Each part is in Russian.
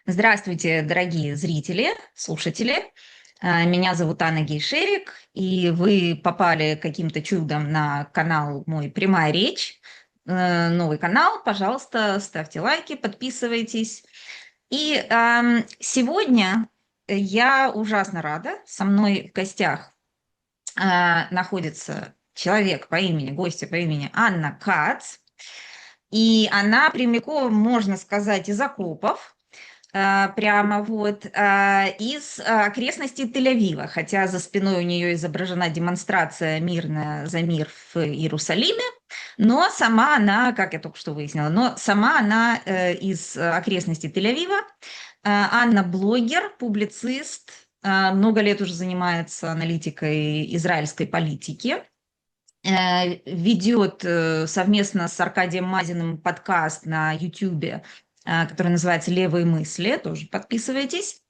Здравствуйте, дорогие зрители, слушатели. Меня зовут Анна Гейшерик, и вы попали каким-то чудом на канал мой «Прямая речь». Новый канал, пожалуйста, ставьте лайки, подписывайтесь. И сегодня я ужасно рада. Со мной в гостях находится человек по имени, гостья по имени Анна Кац. И она прямиком, можно сказать, из окопов, прямо вот из окрестностей Тель-Авива, хотя за спиной у нее изображена демонстрация «Мирная за мир» в Иерусалиме, но сама она, как я только что выяснила, но сама она из окрестностей Тель-Авива. Анна блогер, публицист, много лет уже занимается аналитикой израильской политики, ведет совместно с Аркадием Мазиным подкаст на YouTube, который называется «Левые мысли», тоже подписывайтесь.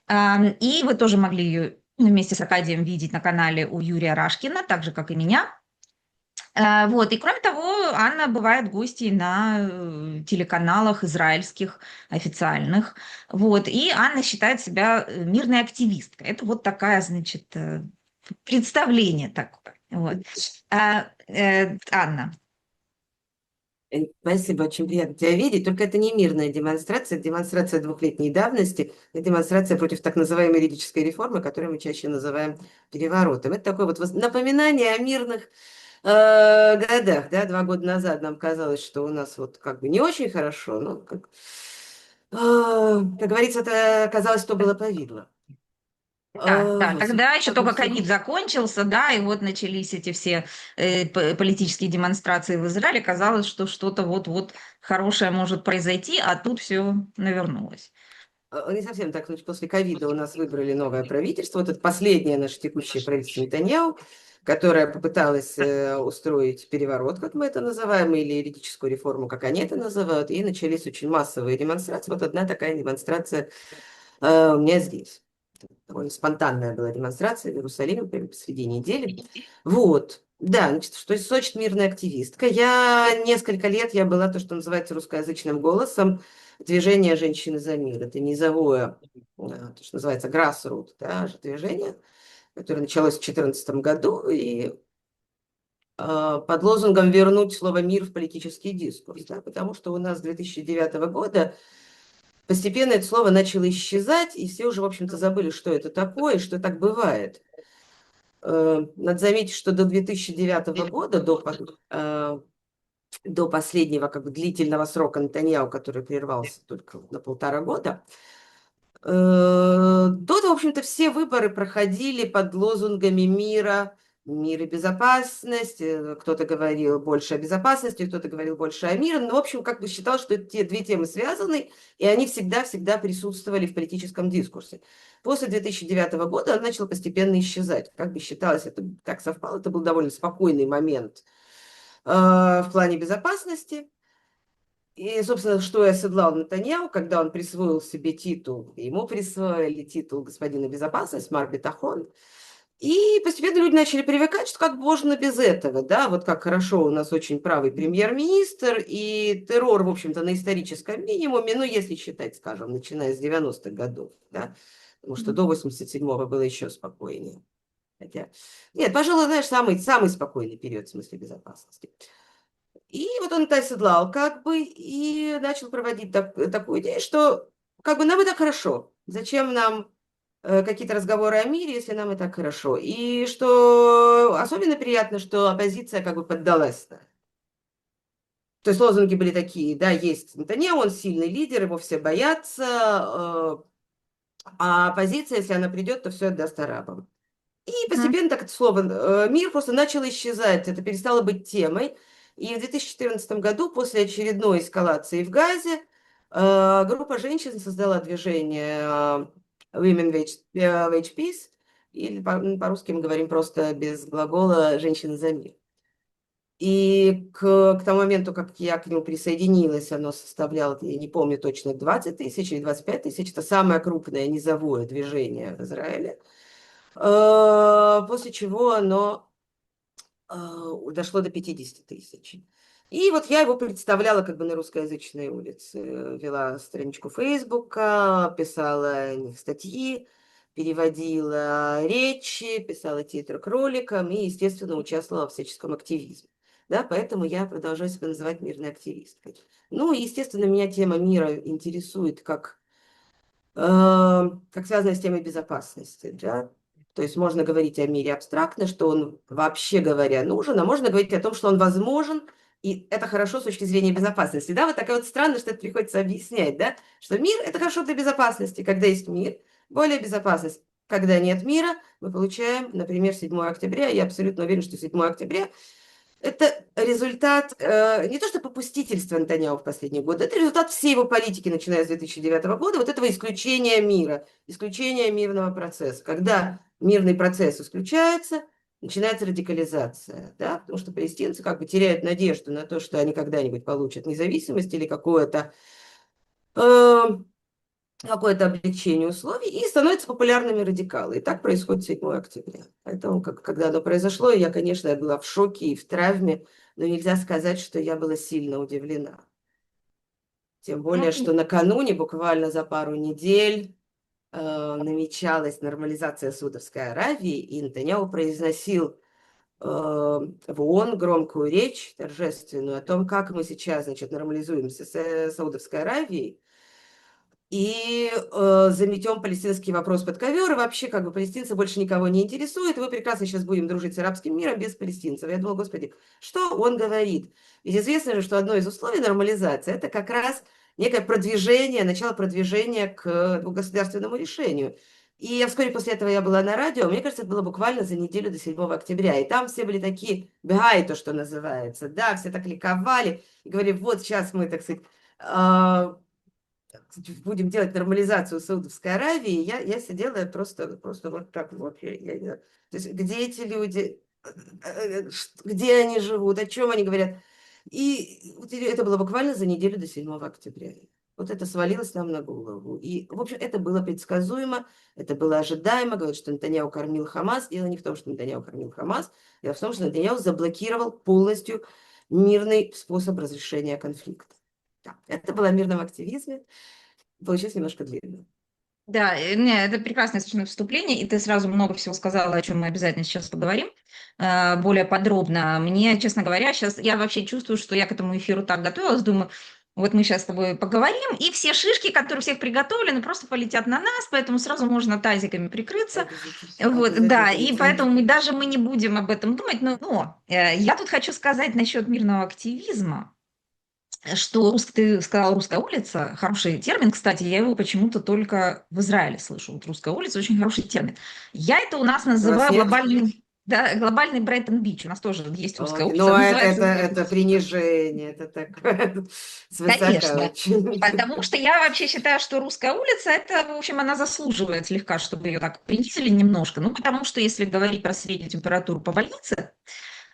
И вы тоже могли ее вместе с Аркадием видеть на канале у Юрия Рашкина, так же, как и меня. Вот. И кроме того, Анна бывает гостьей на телеканалах израильских официальных. Вот. И Анна считает себя мирной активисткой. Это вот такая, значит, представление такое. Вот. Анна. Спасибо, очень приятно тебя видеть. Только это не мирная демонстрация, это демонстрация двухлетней давности, это демонстрация против так называемой юридической реформы, которую мы чаще называем переворотом. Это такое вот напоминание о мирных годах. Да? 2 года назад нам казалось, что у нас вот как бы не очень хорошо, но, как говорится, это казалось, что было повидло. Да, да, Вот, тогда еще как бы только все. ковид закончился, да, и вот начались эти все политические демонстрации в Израиле. Казалось, что что-то вот-вот хорошее может произойти, а тут все навернулось. Не совсем так. Значит, после ковида у нас выбрали новое правительство. Вот это последнее наше текущее правительство Нетаньяху, которое попыталось устроить переворот, как мы это называем, или юридическую реформу, как они это называют, и начались очень массовые демонстрации. Вот одна такая демонстрация у меня здесь. Довольно спонтанная была демонстрация в Иерусалиме прямо посреди недели. Вот. Да, значит, что значит мирная активистка? Несколько лет я была то, что называется русскоязычным голосом движения «Женщины за мир». Это низовое, то, что называется grassroots, да, движение, которое началось в 2014 году и под лозунгом «Вернуть слово «мир» в политический дискурс», да, потому что у нас с 2009 года постепенно это слово начало исчезать, и все уже, в общем-то, забыли, что это такое, и что так бывает. Надо заметить, что до 2009 года, до последнего как бы длительного срока Нетаньяху, который прервался только на 1,5 года, до этого, в общем-то, все выборы проходили под лозунгами мира, мир и безопасность. Кто-то говорил больше о безопасности, кто-то говорил больше о мире. Но, в общем, как бы считал, что эти две темы связаны, и они всегда-всегда присутствовали в политическом дискурсе. После 2009 года он начал постепенно исчезать. Как бы считалось, это так совпало, это был довольно спокойный момент в плане безопасности. И, собственно, что и оседлал Нетаньяху, когда он присвоил себе титул, ему присвоили титул господина безопасность, Мар Битахон. И постепенно люди начали привыкать, что как можно без этого, да, вот как хорошо у нас очень правый премьер-министр, и террор, в общем-то, на историческом минимуме, ну, если считать, скажем, начиная с 90-х годов, да, потому что до 87-го было еще спокойнее. Хотя, нет, пожалуй, знаешь, самый спокойный период в смысле безопасности. И вот он это оседлал как бы и начал проводить такую идею, что как бы нам и так хорошо. Зачем нам какие-то разговоры о мире, если нам и так хорошо? И что особенно приятно, что оппозиция как бы поддалась. То есть лозунги были такие, да, есть Нетаньяху, он сильный лидер, его все боятся, а оппозиция, если она придет, то все отдаст арабам. И Мгм. постепенно так это слово «мир» просто начало исчезать, это перестало быть темой. И в 2014 году, после очередной эскалации в Газе, группа женщин создала движение Women Wage Peace, или по-русски мы говорим просто без глагола «женщины за мир». И к тому моменту, как я к нему присоединилась, оно составляло, я не помню точно, 20 тысяч или 25 тысяч. Это самое крупное низовое движение в Израиле. После чего оно дошло до 50 тысяч. И вот я его представляла как бы на русскоязычной улице, вела страничку Фейсбука, писала о них статьи, переводила речи, писала титры к роликам и, естественно, участвовала в всяческом активизме. Да, поэтому я продолжаю себя называть мирной активисткой. Ну, и, естественно, меня тема мира интересует как связанная с темой безопасности, да. То есть можно говорить о мире абстрактно, что он вообще говоря нужен, а можно говорить о том, что он возможен, и это хорошо с точки зрения безопасности. Да, вот такая вот странно, что это приходится объяснять, да, что мир– это хорошо для безопасности, когда есть мир, более безопасность. Когда нет мира, мы получаем, например, 7 октября. Я абсолютно уверена, что 7 октября это результат не то что попустительства Нетаньяху в последние годы, это результат всей его политики, начиная с 2009 года, вот этого исключения мира, исключения мирного процесса. Когда мирный процесс исключается, начинается радикализация, да, потому что палестинцы как бы теряют надежду на то, что они когда-нибудь получат независимость или э, какое-то облегчение условий и становятся популярными радикалы. И так происходит 7 октября. Поэтому, когда оно произошло, я, конечно, я была в шоке и в травме, но нельзя сказать, что я была сильно удивлена. Тем более, Ну, что накануне, буквально за пару недель, намечалась нормализация Саудовской Аравии, и Нетаньяху произносил в ООН громкую речь торжественную о том, как мы сейчас, значит, нормализуемся с Саудовской Аравией, и заметем палестинский вопрос под ковер, и вообще как бы палестинцы больше никого не интересуют, и мы прекрасно сейчас будем дружить с арабским миром без палестинцев. Я думала, господи, что он говорит? Ведь известно же, что одно из условий нормализации– это как раз некое продвижение, начало продвижения к двухгосударственному решению. И вскоре после этого я была на радио, мне кажется, это было буквально за неделю до 7 октября, и там все были такие, бегай, то, что называется, да, все так ликовали, и говорили, вот сейчас мы, так сказать, будем делать нормализацию Саудовской Аравии, я сидела просто вот так вот. Я не знаю. То есть где эти люди, где они живут, о чем они говорят. И вот это было буквально за неделю до 7 октября. Вот это свалилось нам на голову. И, в общем, это было предсказуемо, это было ожидаемо. Говорят, что Нетаньяху кормил Хамас. Дело не в том, что Нетаньяху кормил Хамас. Дело в том, что Нетаньяху заблокировал полностью мирный способ разрешения конфликта. Да, это было о мирном активизме. Получилось немножко длинно. да, не, это прекрасное совершенно вступление, и ты сразу много всего сказала, о чем мы обязательно сейчас поговорим более подробно. Мне, честно говоря, сейчас я вообще чувствую, что я к этому эфиру так готовилась, думаю, вот мы сейчас с тобой поговорим, и все шишки, которые у всех приготовлены, просто полетят на нас, поэтому сразу можно тазиками прикрыться. Вот, Обязательно да, и полетят. поэтому мы не будем об этом думать, но я тут хочу сказать насчет мирного активизма. Что ты сказала «русская улица», хороший термин, кстати, я его почему-то только в Израиле слышу. Вот «русская улица» очень хороший термин. Я это у нас У вас называю нет? глобальный, да, глобальный Брайтон-Бич. У нас тоже есть русская Окей. улица, Но она это, называется это, Брайтон. это принижение, это такое свысока Конечно, очень. потому что я вообще считаю, что русская улица, это, в общем, она заслуживает слегка, чтобы ее так принизили немножко. Ну, потому что если говорить про среднюю температуру по больнице,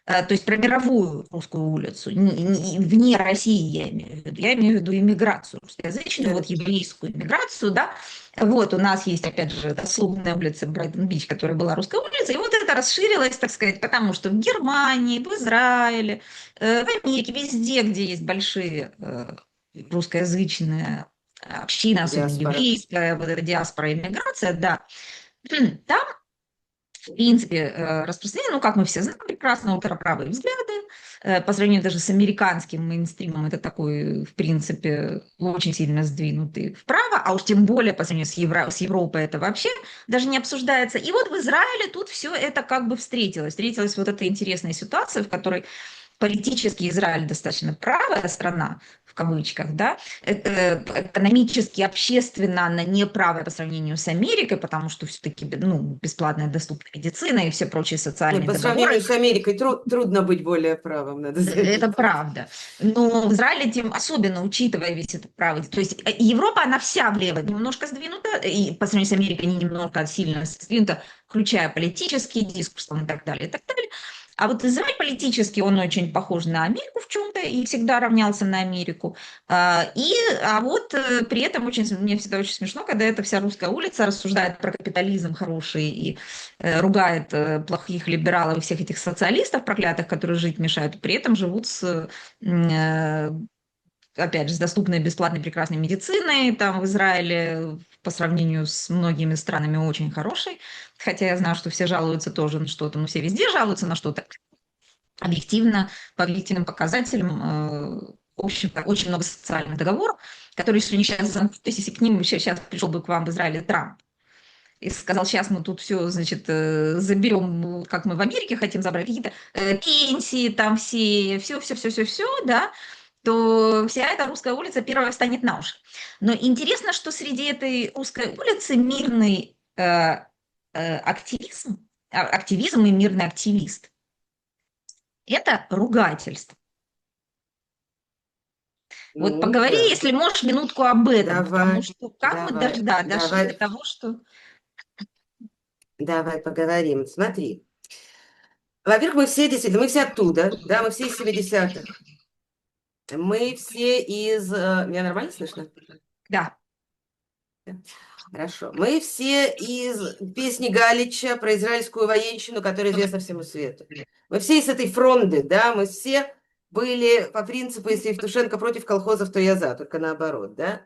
то есть про мировую русскую улицу, вне России я имею в виду иммиграцию русскоязычную, вот Да-да. еврейскую иммиграцию, да, вот у нас есть, опять же, славная улица Брайтон-Бич, которая была русской улицей, и вот это расширилось, так сказать, потому что в Германии, в Израиле, в Америке, везде, где есть большие русскоязычные общины, особенно Диаспора. еврейская, вот эта диаспора, иммиграция, да, там в принципе, распространены, ну, как мы все знаем, прекрасно ультраправые взгляды, по сравнению даже с американским мейнстримом, это такой, в принципе, очень сильно сдвинутый вправо, а уж тем более по сравнению с Европой это вообще даже не обсуждается. И вот в Израиле тут все это как бы встретилось. Встретилась вот эта интересная ситуация, в которой политически Израиль достаточно правая страна, в кавычках, да, экономически, общественно она не правая по сравнению с Америкой, потому что все-таки ну, бесплатная доступная медицина и все прочие Нет, социальные по договоры. сравнению с Америкой трудно быть более правым, надо Это заметить. правда. Но в Израиле тем особенно, учитывая весь этот правый. То есть Европа, она вся влево немножко сдвинута, и по сравнению с Америкой не немножко сильно сдвинута, включая политический дискурс там, и так далее, и так далее. А вот Израиль политически, он очень похож на Америку в чем-то и всегда равнялся на Америку. При этом мне всегда очень смешно, когда эта вся русская улица рассуждает про капитализм хороший и ругает плохих либералов и всех этих социалистов проклятых, которые жить мешают, при этом живут э, опять же, с доступной бесплатной прекрасной медициной, там в Израиле по сравнению с многими странами очень хороший, хотя я знаю, что все жалуются тоже на что-то, но все везде жалуются на что-то. Объективно, по объективным показателям, в общем-то, очень много социальных договоров, которые, если не сейчас, то есть если к ним сейчас пришел бы к вам в Израиле Трамп, и сказал, сейчас мы тут все, значит, заберем, как мы в Америке хотим забрать, какие-то пенсии, там все, да, то вся эта русская улица первая встанет на уши. Но интересно, что среди этой русской улицы мирный активизм и мирный активист – это ругательство. Вот Ну, поговори, да. если можешь, минутку об этом, потому Давай, что как мы давай, дошли до давай, того, что… давай поговорим. Смотри. Во-первых, мы все действительно, мы все оттуда, да, мы все из 70-х. Мы все из... Меня нормально слышно? Да, Хорошо. Мы все из песни Галича про израильскую военщину, которая известна всему свету. Мы все из этой фронды, да, мы все были по принципу, если Евтушенко против колхозов, то я за, только наоборот, да.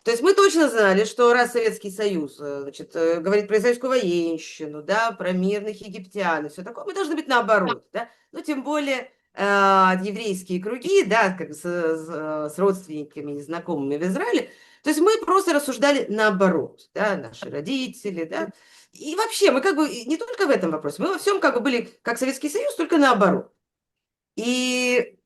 То есть мы точно знали, что раз Советский Союз, значит, говорит про израильскую военщину, да, про мирных египтян и все такое, мы должны быть наоборот, да. Ну, тем более еврейские круги, да, как с родственниками и знакомыми в Израиле, то есть мы просто рассуждали наоборот, да, наши родители, да. И вообще мы как бы не только в этом вопросе, мы во всем как бы были как Советский Союз, только наоборот. И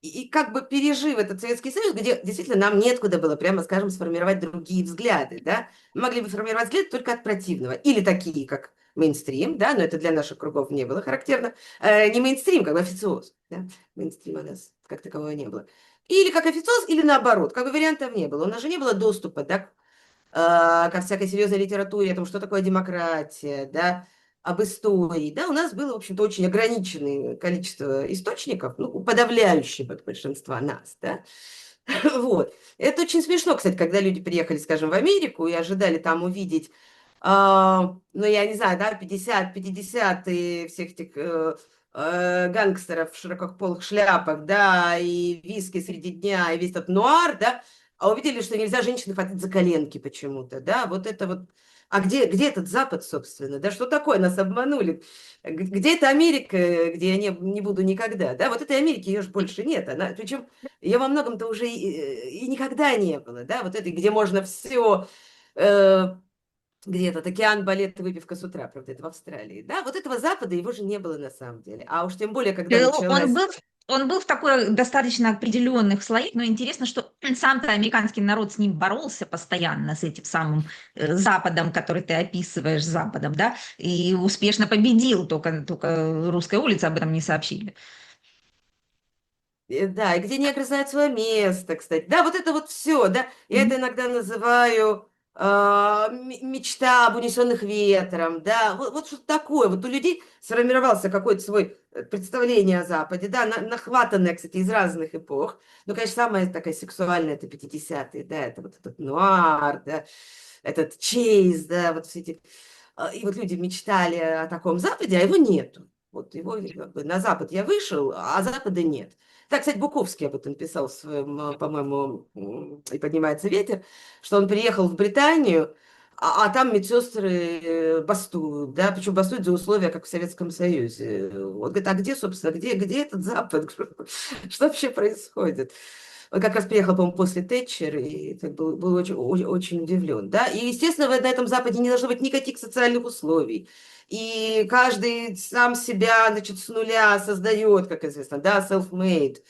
и как бы пережив этот Советский Союз, где действительно нам неоткуда было, прямо скажем, сформировать другие взгляды, да, мы могли бы формировать взгляды только от противного, или такие, как мейнстрим, да, но это для наших кругов не было характерно, не мейнстрим, как бы официоз, да, мейнстрима у нас как такового не было, или как официоз, или наоборот, как бы вариантов не было, у нас же не было доступа, да, ко всякой серьезной литературе, о том, что такое демократия, да, об истории, да, у нас было, в общем-то, очень ограниченное количество источников, ну, у подавляющего большинства нас, да, вот. Это очень смешно, кстати, когда люди приехали, скажем, в Америку и ожидали там увидеть, ну, я не знаю, да, 50-50 всех этих гангстеров в широкополых шляпах, да, и виски среди дня, и весь этот нуар, да, а увидели, что нельзя женщины хватать за коленки почему-то, да, вот это вот. А где этот Запад, собственно, да, что такое, нас обманули? Где эта Америка, где я не буду никогда, да, вот этой Америки, ее же больше нет, она, причем ее во многом-то уже и никогда не было, да, вот этой, где можно все, где этот океан, балет и выпивка с утра, правда, это в Австралии, да, вот этого Запада его же не было на самом деле, а уж тем более, когда Э, Он началась. был, он был в такой достаточно определенных слоях, но интересно, что сам-то американский народ с ним боролся постоянно, с этим самым Западом, который ты описываешь, Западом, да, и успешно победил, только русская улица об этом не сообщили. Да, и где негры знают свое место, кстати. Да, вот это вот все, да. Я это иногда называю мечта об унесенных ветром, да. Вот что-то такое. Вот у людей сформировался какой-то свой представление о Западе, да, нахватанное, кстати, из разных эпох. Ну, конечно, самая такая сексуальная, это 50-е, да, это вот этот нуар, да, этот чейз, да, вот все эти. И вот люди мечтали о таком Западе, а его нету. Вот его как бы, на Запад я вышел, а Запада нет. Так, кстати, Буковский об этом писал в своем, по-моему, «И поднимается ветер», что он приехал в Британию, а там медсестры бастуют, да, причем бастуют за условия, как в Советском Союзе. Вот говорит, а где, собственно, где этот Запад? Что вообще происходит? Он как раз приехал, по-моему, после Тэтчер, и так был очень удивлен, да. И, естественно, на этом Западе не должно быть никаких социальных условий. И каждый сам себя, значит, с нуля создает, как известно, да, self-made.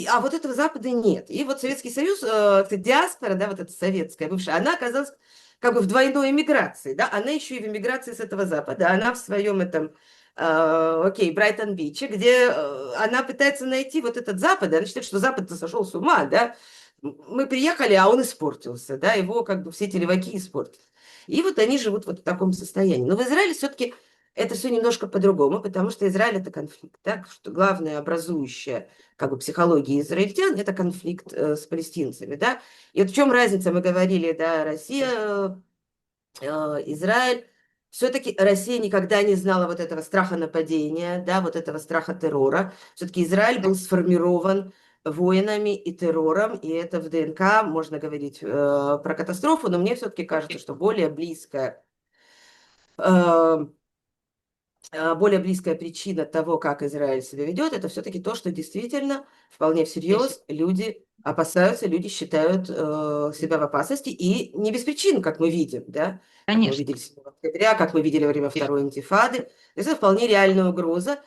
А вот этого Запада нет. И вот Советский Союз, диаспора, да, вот эта советская бывшая, она оказалась как бы в двойной эмиграции, да, она еще и в эмиграции с этого Запада, она в своем этом, окей, Брайтон-Биче, где она пытается найти вот этот Запад, она считает, что Запад-то сошел с ума, да, мы приехали, а он испортился, да, его как бы все эти леваки испортили. И вот они живут вот в таком состоянии. Но в Израиле все-таки это все немножко по-другому, потому что Израиль – это конфликт, так, что главное образующее как бы психология израильтян – это конфликт с палестинцами, да. И вот в чем разница, мы говорили, да, Россия, Израиль. Все-таки Россия никогда не знала вот этого страха нападения, да, вот этого страха террора. Все-таки Израиль был сформирован войнами и террором, и это в ДНК, можно говорить про катастрофу, но мне все-таки кажется, что э, более близкая причина того, как Израиль себя ведет, это все-таки то, что действительно вполне всерьез люди опасаются, люди считают себя в опасности, и не без причин, как мы видим, да, как мы Конечно, видели 7 октября, как мы видели во время Второй интифады. То есть это вполне реальная угроза,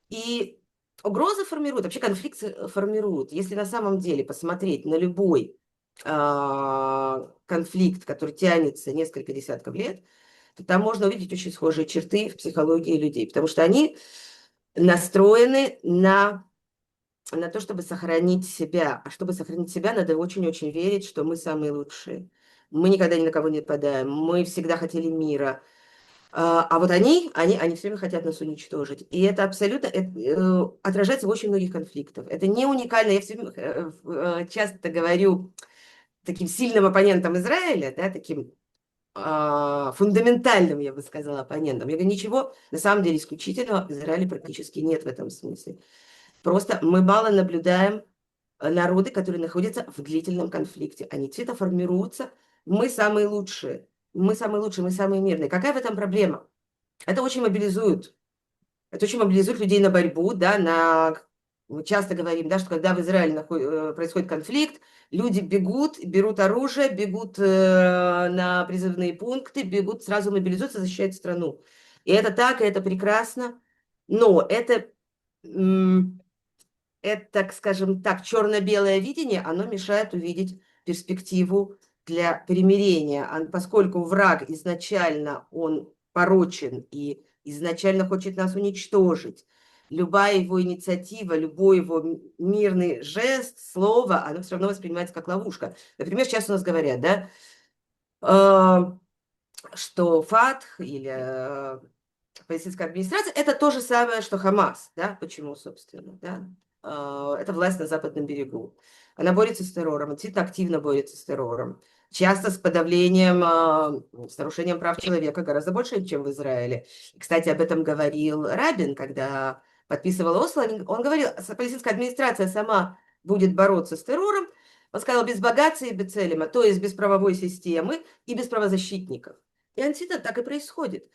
и угроза формирует, вообще конфликт формирует. Если на самом деле посмотреть на любой конфликт, который тянется несколько десятков лет, то там можно увидеть очень схожие черты в психологии людей, потому что они настроены на то, чтобы сохранить себя. А чтобы сохранить себя, надо очень-очень верить, что мы самые лучшие. Мы никогда ни на кого не нападаем, мы всегда хотели мира. А вот они все время хотят нас уничтожить. И это абсолютно отражается в очень многих конфликтах. Это не уникально. Я все время, часто говорю таким сильным оппонентам Израиля, да, таким фундаментальным, я бы сказала, оппонентом. Я говорю, ничего на самом деле исключительного в Израиле практически нет в этом смысле. Просто мы мало наблюдаем народы, которые находятся в длительном конфликте. Они цвета формируются. Мы самые лучшие, мы самые мирные. Какая в этом проблема? Это очень мобилизует. Это очень мобилизует людей на борьбу, да, мы часто говорим, да, что когда в Израиле происходит конфликт, люди бегут, берут оружие, бегут на призывные пункты, бегут, сразу мобилизуются, защищают страну. И это так, и это прекрасно, но это, так скажем так, черно-белое видение, оно мешает увидеть перспективу для примирения, поскольку враг изначально, он порочен и изначально хочет нас уничтожить. Любая его инициатива, любой его мирный жест, слово, оно все равно воспринимается как ловушка. Например, сейчас у нас говорят, да, что ФАТХ или палестинская администрация – это то же самое, что Хамас. Да? Почему, собственно? Да? Это власть на Западном берегу. Она борется с террором, действительно активно борется с террором. Часто с подавлением, с нарушением прав человека гораздо больше, чем в Израиле. И, кстати, об этом говорил Рабин, когда подписывал Осло. Он говорил, палестинская администрация сама будет бороться с террором. Он сказал, без богатства и Бецелема, то есть без правовой системы и без правозащитников. И действительно так и происходит.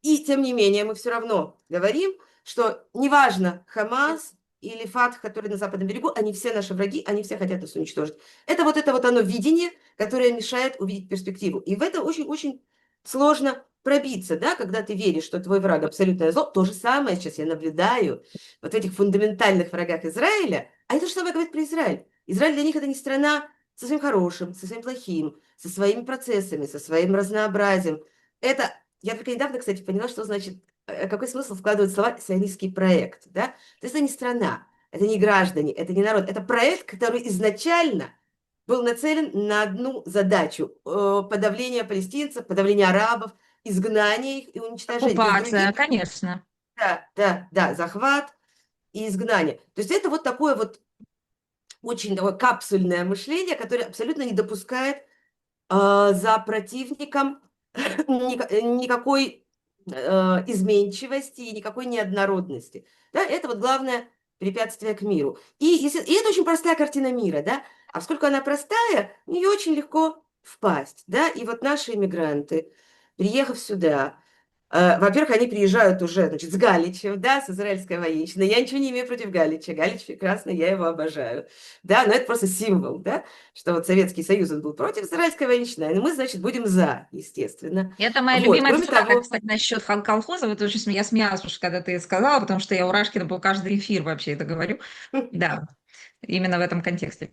И тем не менее мы все равно говорим, что неважно, Хамас или ФАТХ, который на Западном берегу, они все наши враги, они все хотят нас уничтожить. Это вот оно видение, которое мешает увидеть перспективу. И в это очень-очень сложно пробиться, да, когда ты веришь, что твой враг абсолютное зло. То же самое сейчас я наблюдаю вот в этих фундаментальных врагах Израиля, а это же самое говорит про Израиль. Израиль для них это не страна со своим хорошим, со своим плохим, со своими процессами, со своим разнообразием. Это я только недавно, кстати, поняла, что значит, какой смысл вкладывать слова «сионистский проект». Да? То есть это не страна, это не граждане, это не народ. Это проект, который изначально был нацелен на одну задачу – подавление палестинцев, подавление арабов, изгнание их и уничтожение. То есть оккупация, других, конечно. да, захват и изгнание. То есть это вот такое вот очень такое капсульное мышление, которое абсолютно не допускает за противником никакой изменчивости и никакой неоднородности. Да, это вот главное препятствие к миру. И это очень простая картина мира, да, а поскольку она простая, в нее очень легко впасть, да, и вот наши иммигранты, приехав сюда, во-первых, они приезжают уже, значит, с Галичем, да, с израильской военщиной. Я ничего не имею против Галича. Галич прекрасный, я его обожаю. Да, но это просто символ, да, что вот Советский Союз он был против израильской военщины, а мы, значит, будем за, естественно. Это моя Вот, любимая кроме цитата, того, кстати, насчет колхоза. Вот очень я смеялась, потому что когда ты сказала, потому что я у Рашкина по каждый эфир вообще это говорю. Да, именно в этом контексте.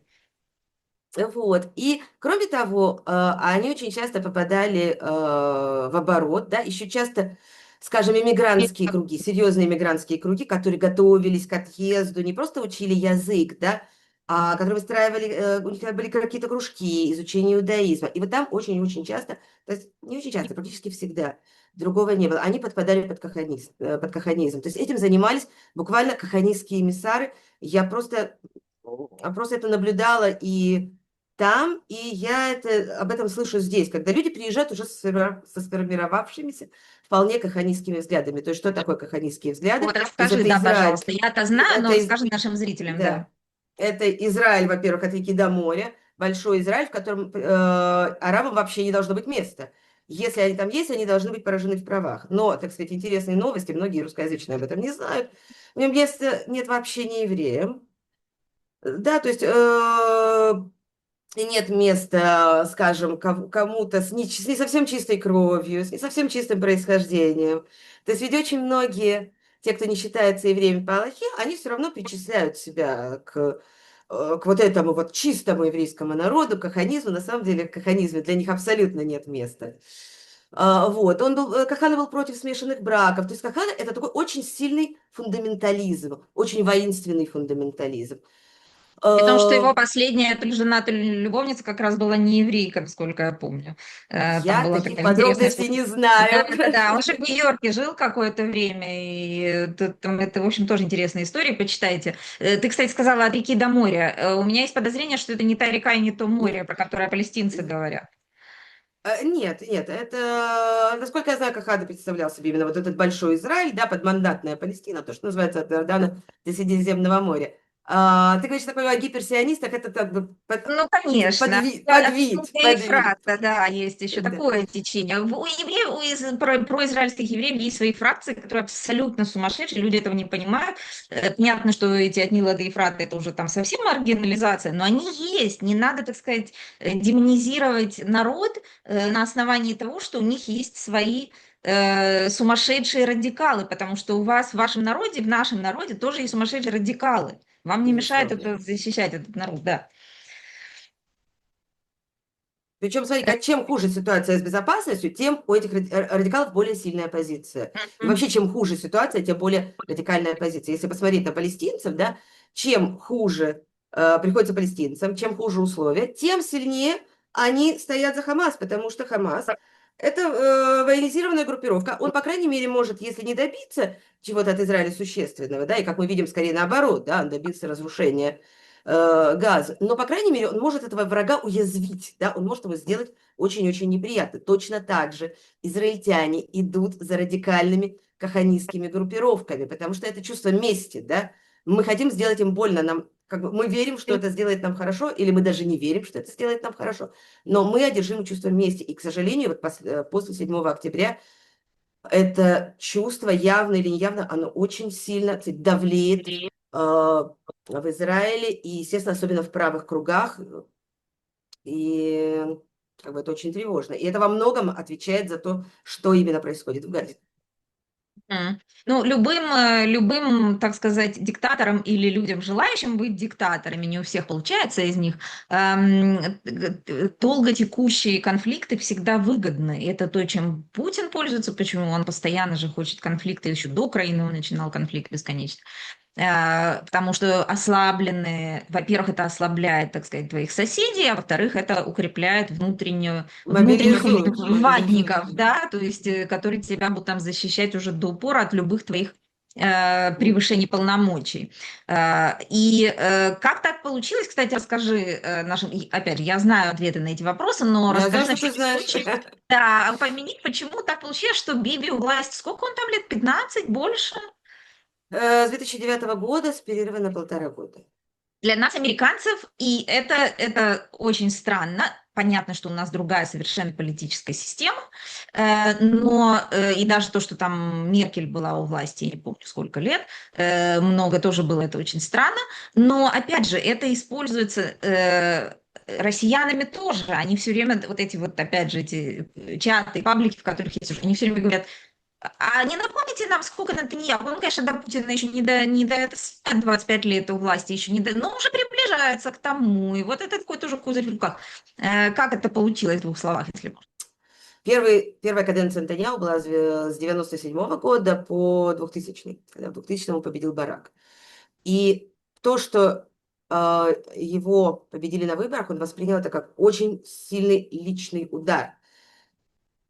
вот, и кроме того, они очень часто попадали в оборот, да, еще часто, скажем, иммигрантские круги, серьезные иммигрантские круги, которые готовились к отъезду, не просто учили язык, да, которые выстраивали, у них были какие-то кружки, изучение иудаизма. И вот там очень-очень часто, то есть не очень часто, практически всегда, другого не было, они подпадали под каханизм. То есть этим занимались буквально каханистские эмиссары. Я просто это наблюдала и там, и я об этом слышу здесь, когда люди приезжают уже со сформировавшимися вполне каханистскими взглядами. То есть что такое каханистские взгляды? Вот То есть расскажи, это да, Израиль, пожалуйста. Я-то знаю, это, но расскажи нашим зрителям, да, да. это Израиль, во-первых, от реки до моря, большой Израиль, в котором арабам вообще не должно быть места. Если они там есть, они должны быть поражены в правах. Но, так сказать, интересные новости, многие русскоязычные об этом не знают. В нем места нет вообще ни евреям. Да, то есть и нет места, скажем, кому-то с не совсем чистой кровью, с не совсем чистым происхождением. То есть ведь очень многие, те, кто не считается евреями по Аллахе, они все равно причисляют себя к вот этому вот чистому еврейскому народу, к каханизму. На самом деле в каханизме для них абсолютно нет места. Вот. Кахана был против смешанных браков. То есть Кахана – это такой очень сильный фундаментализм, очень воинственный фундаментализм. При том, что Э, его последняя женатая любовница как раз была не еврейка, насколько я помню. Там Я была таких такая интересная подробностей случай. не знаю. Да-да-да, он же в Нью-Йорке жил какое-то время, и там это, в общем, тоже интересная история, почитайте. Ты, кстати, сказала от реки до моря. У меня есть подозрение, что это не та река и не то море, про которое палестинцы говорят. Нет, нет, это, насколько я знаю, Кахада представлял себе именно вот этот большой Израиль, да, подмандатная Палестина, то, что называется от Иордана до Средиземного моря. Ты говоришь такое о гиперсионистах, это как бы Ну, конечно. Отсюда и подвид. фраза, да, есть еще Да. такое течение. У евреев, произраильских евреев есть свои фракции, которые абсолютно сумасшедшие, люди этого не понимают. Понятно, что эти от Нила до Ефрата это уже там совсем маргинализация, но они есть. Не надо, так сказать, демонизировать народ на основании того, что у них есть свои сумасшедшие радикалы, потому что у вас в вашем народе, в нашем народе тоже есть сумасшедшие радикалы. Вам не мешает Безусловно. это защищать этот народ, да. Причем, смотри, чем хуже ситуация с безопасностью, тем у этих радикалов более сильная позиция. И Мгм. вообще, чем хуже ситуация, тем более радикальная позиция. Если посмотреть на палестинцев, да, чем хуже приходится палестинцам, чем хуже условия, тем сильнее они стоят за Хамас, потому что Хамас – это военизированная группировка. Он, по крайней мере, может, если не добиться чего-то от Израиля существенного, да, и, как мы видим, скорее наоборот, да, он добился разрушения Газа. Но, по крайней мере, он может этого врага уязвить, да, он может его сделать очень-очень неприятно. Точно так же израильтяне идут за радикальными каханистскими группировками, потому что это чувство мести, да. Мы хотим сделать им больно, нам, как бы, мы верим, что это сделает нам хорошо, или мы даже не верим, что это сделает нам хорошо, но мы одержимы чувством мести. И, к сожалению, вот после 7 октября это чувство, явно или неявно, оно очень сильно, кстати, давлеет в Израиле, и, естественно, особенно в правых кругах, и как бы это очень тревожно. И это во многом отвечает за то, что именно происходит в Газе. Ну, любым, так сказать, диктаторам или людям, желающим быть диктаторами, не у всех получается из них, долго текущие конфликты всегда выгодны. И это то, чем Путин пользуется, почему он постоянно же хочет конфликты, еще до Украины он начинал конфликт бесконечно. Потому что ослабленные, во-первых, это ослабляет, так сказать, твоих соседей, а во-вторых, это укрепляет внутренних Мобилизует, мобилизует. ватников, да, то есть, которые тебя будут там защищать уже до упора от любых твоих превышений полномочий. Как так получилось, кстати, расскажи нашим, опять же, я знаю ответы на эти вопросы, но Я расскажи знаю, на что ты всякий знаешь. случай, да, упомяни, почему так получилось, что Биби у власти, сколько он там лет, 15, больше? С 2009 года, с перерыва на 1,5 года. Для нас, американцев, и это очень странно. Понятно, что у нас другая совершенно политическая система, но и даже то, что там Меркель была у власти, я не помню сколько лет, много тоже было, это очень странно. Но, опять же, это используется россиянами тоже. Они все время, вот эти вот, опять же, эти чаты, паблики, в которых есть, они все время говорят, а не напомните нам, сколько Нетаньяху? Он, конечно, до Путина еще не до это 25 лет у власти, еще не до, но уже приближается к тому. И вот это такой тоже козырь в руках. Как это получилось в двух словах, если можно? Первая каденция Нетаньяху была с 97 года по 2000, когда в 2000 победил Барак. И то, что его победили на выборах, он воспринял это как очень сильный личный удар.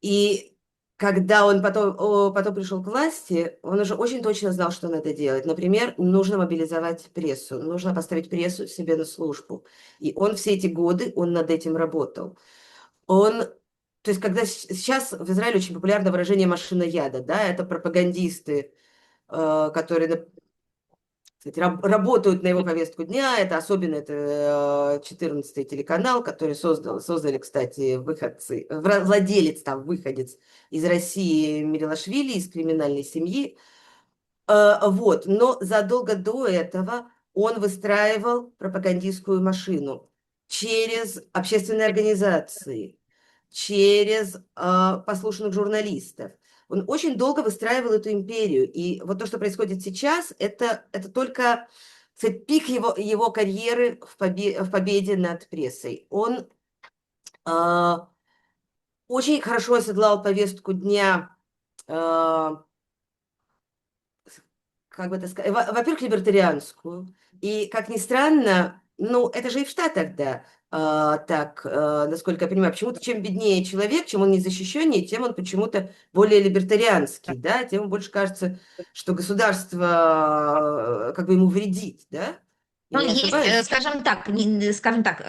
И когда он потом пришел к власти, он уже очень точно знал, что надо делать. Например, нужно мобилизовать прессу, нужно поставить прессу себе на службу. И он все эти годы, он над этим работал. То есть, когда сейчас в Израиле очень популярно выражение «машина яда», да, это пропагандисты, которые, кстати, работают на его повестку дня. Это особенно это 14-й телеканал, который создали, кстати, владелец, там, выходец из России Мирилашвили, из криминальной семьи. Вот. Но задолго до этого он выстраивал пропагандистскую машину через общественные организации, через послушных журналистов. Он очень долго выстраивал эту империю. И вот то, что происходит сейчас, это только, кстати, пик его карьеры в победе над прессой. Он э, очень хорошо оседлал повестку дня, как бы это сказать, во-первых, либертарианскую. И, как ни странно, ну, это же и в Штатах, да, так, насколько я понимаю, почему-то чем беднее человек, чем он незащищеннее, тем он почему-то более либертарианский, да, тем больше кажется, что государство как бы ему вредит, да? Ну, Я не есть, ошибаюсь? скажем так,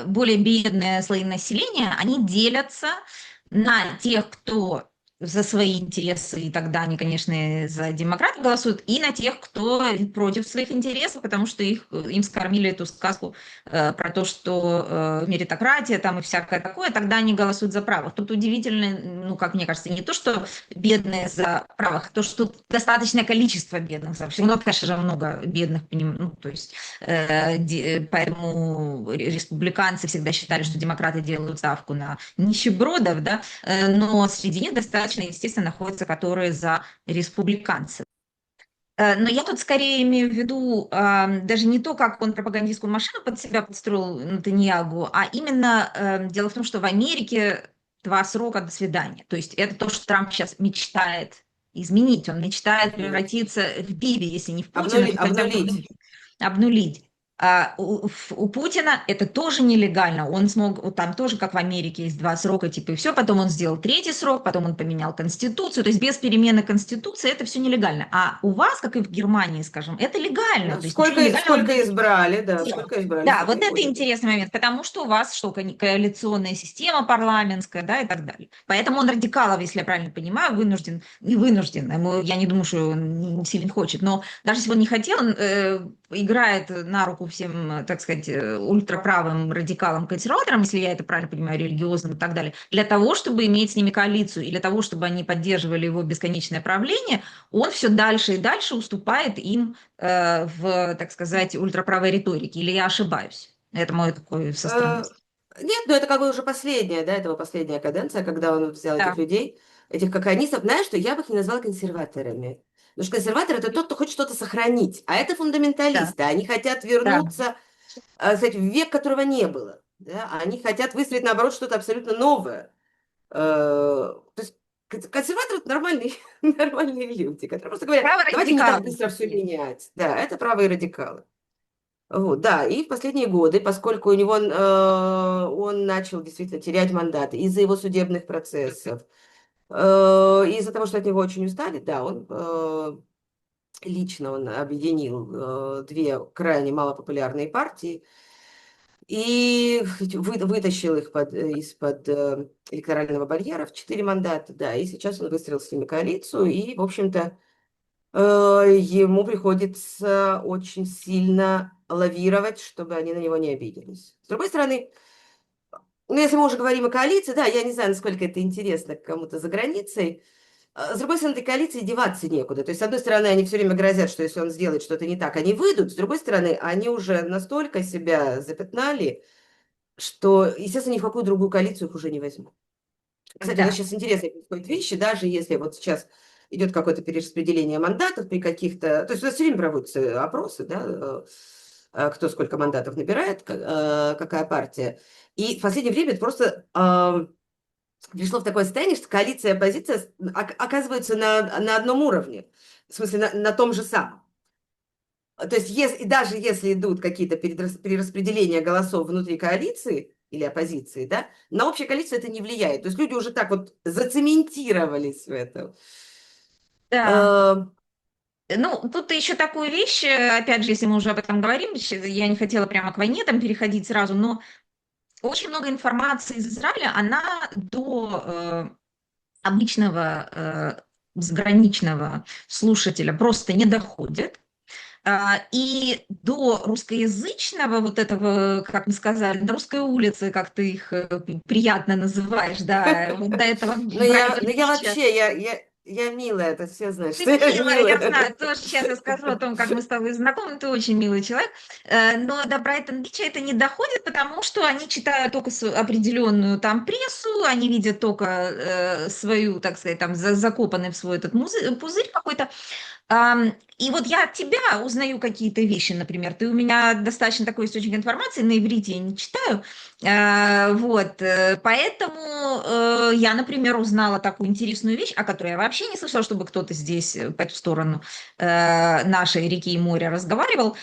более бедные слои населения, они делятся на тех, кто за свои интересы, и тогда они, конечно, за демократов голосуют, и на тех, кто против своих интересов, потому что им скормили эту сказку про то, что меритократия там и всякое такое, тогда они голосуют за правых. Тут удивительно, ну, как мне кажется, не то, что бедные за правых, а то, что достаточное количество бедных за. Все равно, конечно же, много бедных, ну, то есть поэтому республиканцы всегда считали, что демократы делают ставку на нищебродов, да, но среди них достаточно, естественно, находятся, которые за республиканцев. Но я тут скорее имею в виду даже не то, как он пропагандистскую машину под себя подстроил Натаньягу, а именно дело в том, что в Америке 2 срока до свидания. То есть это то, что Трамп сейчас мечтает изменить. Он мечтает превратиться в Биби, если не в Путина, то хотя бы Обнулить. обнулить. У Путина это тоже нелегально. Он смог, вот там тоже, как в Америке, есть 2 срока, типа, и все. Потом он сделал 3-й срок, потом он поменял Конституцию. То есть без перемены Конституции это все нелегально. А у вас, как и в Германии, скажем, это легально. Да, То есть ничего нелегального сколько избрали, да, сколько избрали, да, столько вот и это будет. интересный момент, потому что у вас что, коалиционная система парламентская, да, и так далее. Поэтому он радикалов, если я правильно понимаю, вынужден. Я не думаю, что он не сильно хочет, но даже если бы он не хотел, он играет на руку всем, так сказать, ультраправым радикалам, консерваторам, если я это правильно понимаю, религиозным и так далее, для того, чтобы иметь с ними коалицию, и для того, чтобы они поддерживали его бесконечное правление, он все дальше и дальше уступает им в, так сказать, ультраправой риторике, или я ошибаюсь? Это мое такое со стороны. Э, Нет, ну это как бы уже последняя, да, это его последняя каденция, когда он взял этих Да, людей, этих кокаинистов. Знаешь, что я бы их не назвала консерваторами. Потому что консерватор это тот, кто хочет что-то сохранить, а это да, фундаменталисты. Они хотят да. вернуться, кстати, в век, которого не было. Да? Они хотят выстроить, наоборот, что-то абсолютно новое. То есть консерваторы это нормальные, нормальные люди, которые просто говорят, Право давайте не так радикалов. быстро все менять. Да, это правые радикалы. Вот, да, и в последние годы, поскольку у него он начал действительно терять мандаты из-за его судебных процессов, из-за того, что от него очень устали, да, лично он объединил две крайне малопопулярные партии и вытащил их из-под электорального барьера в 4 мандата, да, и сейчас он выстроил с ними коалицию, и, в общем-то, ему приходится очень сильно лавировать, чтобы они на него не обиделись. С другой стороны, ну, если мы уже говорим о коалиции, да, я не знаю, насколько это интересно кому-то за границей. С другой стороны, этой коалиции деваться некуда. То есть, с одной стороны, они все время грозят, что если он сделает что-то не так, они выйдут. С другой стороны, они уже настолько себя запятнали, что, естественно, ни в какую другую коалицию их уже не возьмут. Кстати, у нас Да. сейчас интересные происходят вещи, даже если вот сейчас идет какое-то перераспределение мандатов при каких-то... То есть у нас все время проводятся опросы, да, кто сколько мандатов набирает, какая партия. И в последнее время это просто пришло в такое состояние, что коалиция и оппозиция оказываются на одном уровне, в смысле на том же самом. То есть и даже если идут какие-то перераспределения голосов внутри коалиции или оппозиции, да, на общее количество это не влияет. То есть люди уже так вот зацементировались в этом. Да. Э, Ну, тут еще такую вещь, опять же, если мы уже об этом говорим, я не хотела прямо к войне там переходить сразу, но очень много информации из Израиля, она до обычного заграничного слушателя просто не доходит. И до русскоязычного вот этого, как мы сказали, на русской улице, как ты их приятно называешь, да, вот до этого Ну я Брайт-Бича. вообще, я милая, это все знают, Ты что я милая, я милая. знаю, тоже сейчас я скажу о том, как мы с тобой знакомы, ты очень милый человек, но до Брайтон-Бича это не доходит, потому что они читают только определенную там прессу, они видят только свою, так сказать, там закопанный в свой этот пузырь какой-то. И вот я от тебя узнаю какие-то вещи, например. Ты у меня достаточно такой источник информации, на иврите я не читаю. Вот, поэтому я, например, узнала такую интересную вещь, о которой я вообще не слышала, чтобы кто-то здесь по эту сторону нашей реки и моря разговаривал,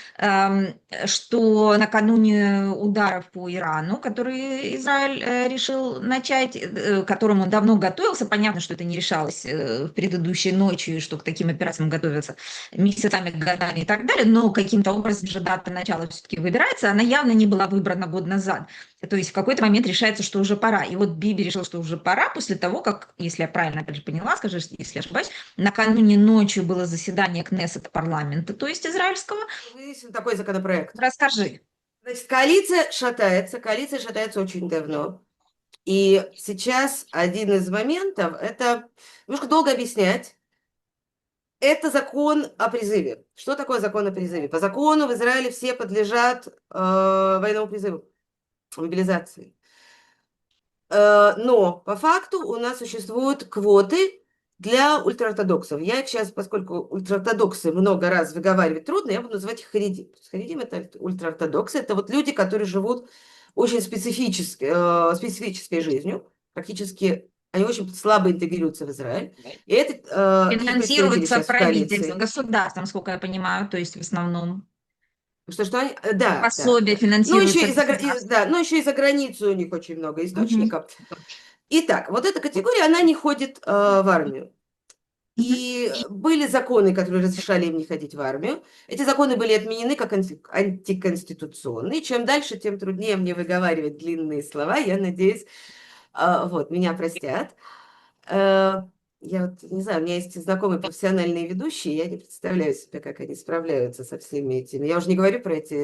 что накануне ударов по Ирану, которые Израиль решил начать, к которым он давно готовился, понятно, что это не решалось в предыдущей ночью, и что к таким операциям готовятся месяцами, годами и так далее, но каким-то образом же дата начала все-таки выбирается, она явно не была выбрана год назад. То есть в какой-то момент решается, что уже пора. И вот Биби решил, что уже пора после того, как, если я правильно опять же поняла, скажи, если ошибаюсь, накануне ночью было заседание Кнессета парламента, то есть израильского. Есть такой законопроект. Расскажи. Значит, коалиция шатается очень давно. И сейчас один из моментов, это немножко долго объяснять, это закон о призыве. Что такое закон о призыве? По закону в Израиле все подлежат военному призыву, мобилизации. Но по факту у нас существуют квоты для ультраортодоксов. Я сейчас, поскольку ультраортодоксы много раз выговаривать трудно, я буду называть их харидим. Харидим – это ультраортодоксы, это вот люди, которые живут очень специфической жизнью, практически они очень слабо интегрируются в Израиль. И это их представители Финансируется сейчас в правительством, коалиции. государством, насколько я понимаю, то есть в основном. Что они, да, да, Пособие да. Ну, еще финансируется государством. да, но еще и за границу у них очень много Мгм. источников. Итак, вот эта категория, она не ходит в армию. Мгм. И были законы, которые разрешали им не ходить в армию. Эти законы были отменены как антиконституционные. Чем дальше, тем труднее мне выговаривать длинные слова. Я надеюсь, вот, меня простят. Э, Я вот не знаю, у меня есть знакомые профессиональные ведущие, я не представляю себе, как они справляются со всеми этими. Я уже не говорю про эти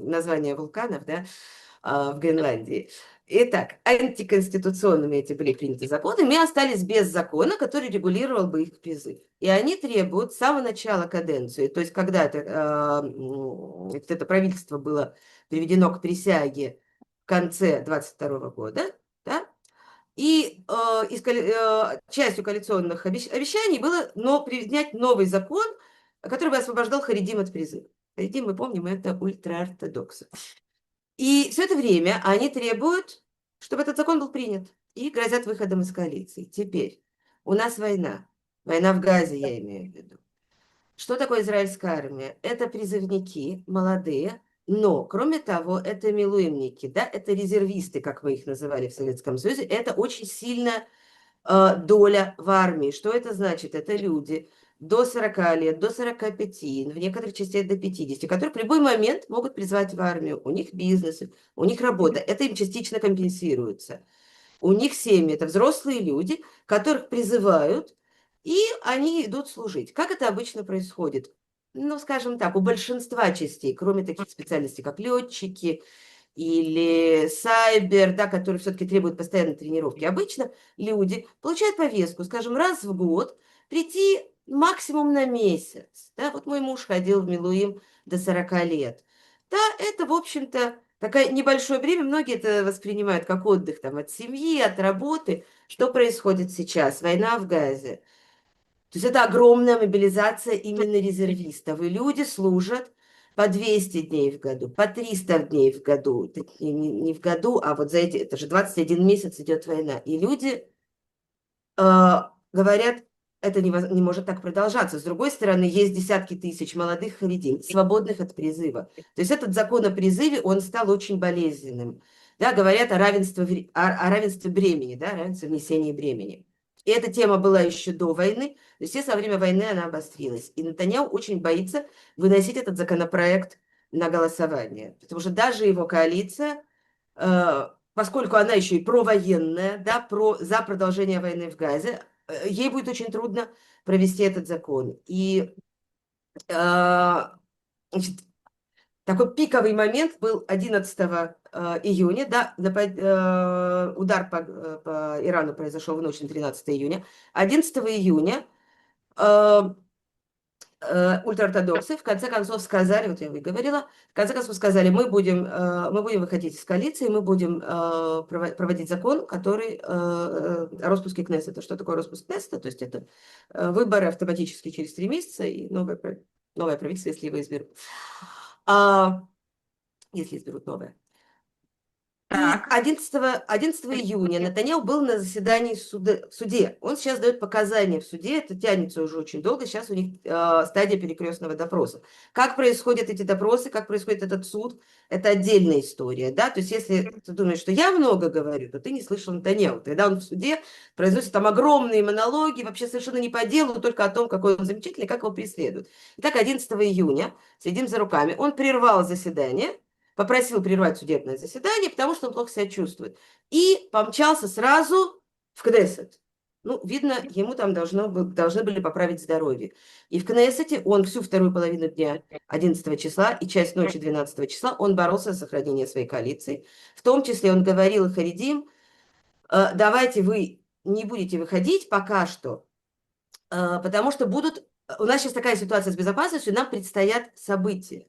названия вулканов, да, в Гренландии. Итак, антиконституционными эти были приняты законы, мы остались без закона, который регулировал бы их призыв. И они требуют с самого начала каденции, то есть когда это правительство было приведено к присяге в конце 22 года, да, и частью коалиционных обещаний было принять новый закон, который бы освобождал харидим от призыва. Харидим, мы помним, это ультраортодоксы. И все это время они требуют, чтобы этот закон был принят, и грозят выходом из коалиции. Теперь у нас война. Война в Газе, я имею в виду. Что такое израильская армия? Это призывники, молодые, но, кроме того, это милуимники, да, это резервисты, как мы их называли в Советском Союзе. Это очень сильная доля в армии. Что это значит? Это люди до 40 лет, до 45, в некоторых частях до 50, которые в любой момент могут призвать в армию. У них бизнес, у них работа. Это им частично компенсируется. У них семьи, это взрослые люди, которых призывают, и они идут служить. Как это обычно происходит? Ну, скажем так, у большинства частей, кроме таких специальностей, как летчики или сайбер, да, которые все-таки требуют постоянной тренировки, обычно люди получают повестку, скажем, раз в год прийти максимум на месяц. Да? Вот мой муж ходил в Милуим до 40 лет. Да, это, в общем-то, такое небольшое время, многие это воспринимают как отдых там, от семьи, от работы. Что происходит сейчас? Война в Газе. То есть это огромная мобилизация именно резервистов. И люди служат по 200 дней в году, по 300 дней в году. Это не в году, а вот за эти, это же 21 месяц идет война. И люди говорят, это не может так продолжаться. С другой стороны, есть десятки тысяч молодых харидим, свободных от призыва. То есть этот закон о призыве, он стал очень болезненным. Да, говорят о равенстве бремени, да, равенстве внесения бремени. И эта тема была еще до войны, то есть во время войны она обострилась. И Нетаньяху очень боится выносить этот законопроект на голосование, потому что даже его коалиция, поскольку она еще и провоенная, да, за продолжение войны в Газе, ей будет очень трудно провести этот закон. И значит, такой пиковый момент был 11 июня, да, удар по Ирану произошел в ночь на 13 июня. 11 июня ультраортодоксы в конце концов сказали, вот я выговорила, в конце концов сказали, мы будем выходить из коалиции, мы будем проводить закон, который о распуске Кнессета. Что такое распуск Кнессета? То есть это выборы автоматически через 3 месяца и новое правительство, если его изберут. Если изберут новое. И Так. 11 июня Нетаньяху был на заседании в суде. Он сейчас дает показания в суде. Это тянется уже очень долго. Сейчас у них стадия перекрестного допроса. Как происходят эти допросы, как происходит этот суд, это отдельная история. Да? То есть если ты думаешь, что я много говорю, то ты не слышал Нетаньяху. Тогда он в суде произносит там огромные монологи, вообще совершенно не по делу, только о том, какой он замечательный, как его преследуют. Итак, 11 июня, следим за руками, он прервал заседание, попросил прервать судебное заседание, потому что он плохо себя чувствует. И помчался сразу в Кнессет. Ну, видно, ему там должны были поправить здоровье. И в Кнессете он всю вторую половину дня 11 числа и часть ночи 12 числа он боролся за сохранение своей коалиции. В том числе он говорил харидим, давайте вы не будете выходить пока что, потому что у нас сейчас такая ситуация с безопасностью, нам предстоят события.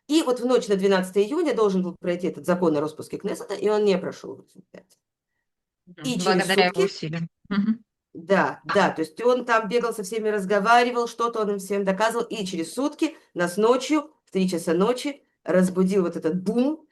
И вот в ночь на 12 июня должен был пройти этот закон о распуске Кнессета, и он не прошел в результате. И через Благодаря его сутки, усилиям. Мгм. да, то есть он там бегал со всеми, разговаривал, что-то он им всем доказывал, и через сутки нас ночью, в 3 часа ночи, разбудил вот этот бум.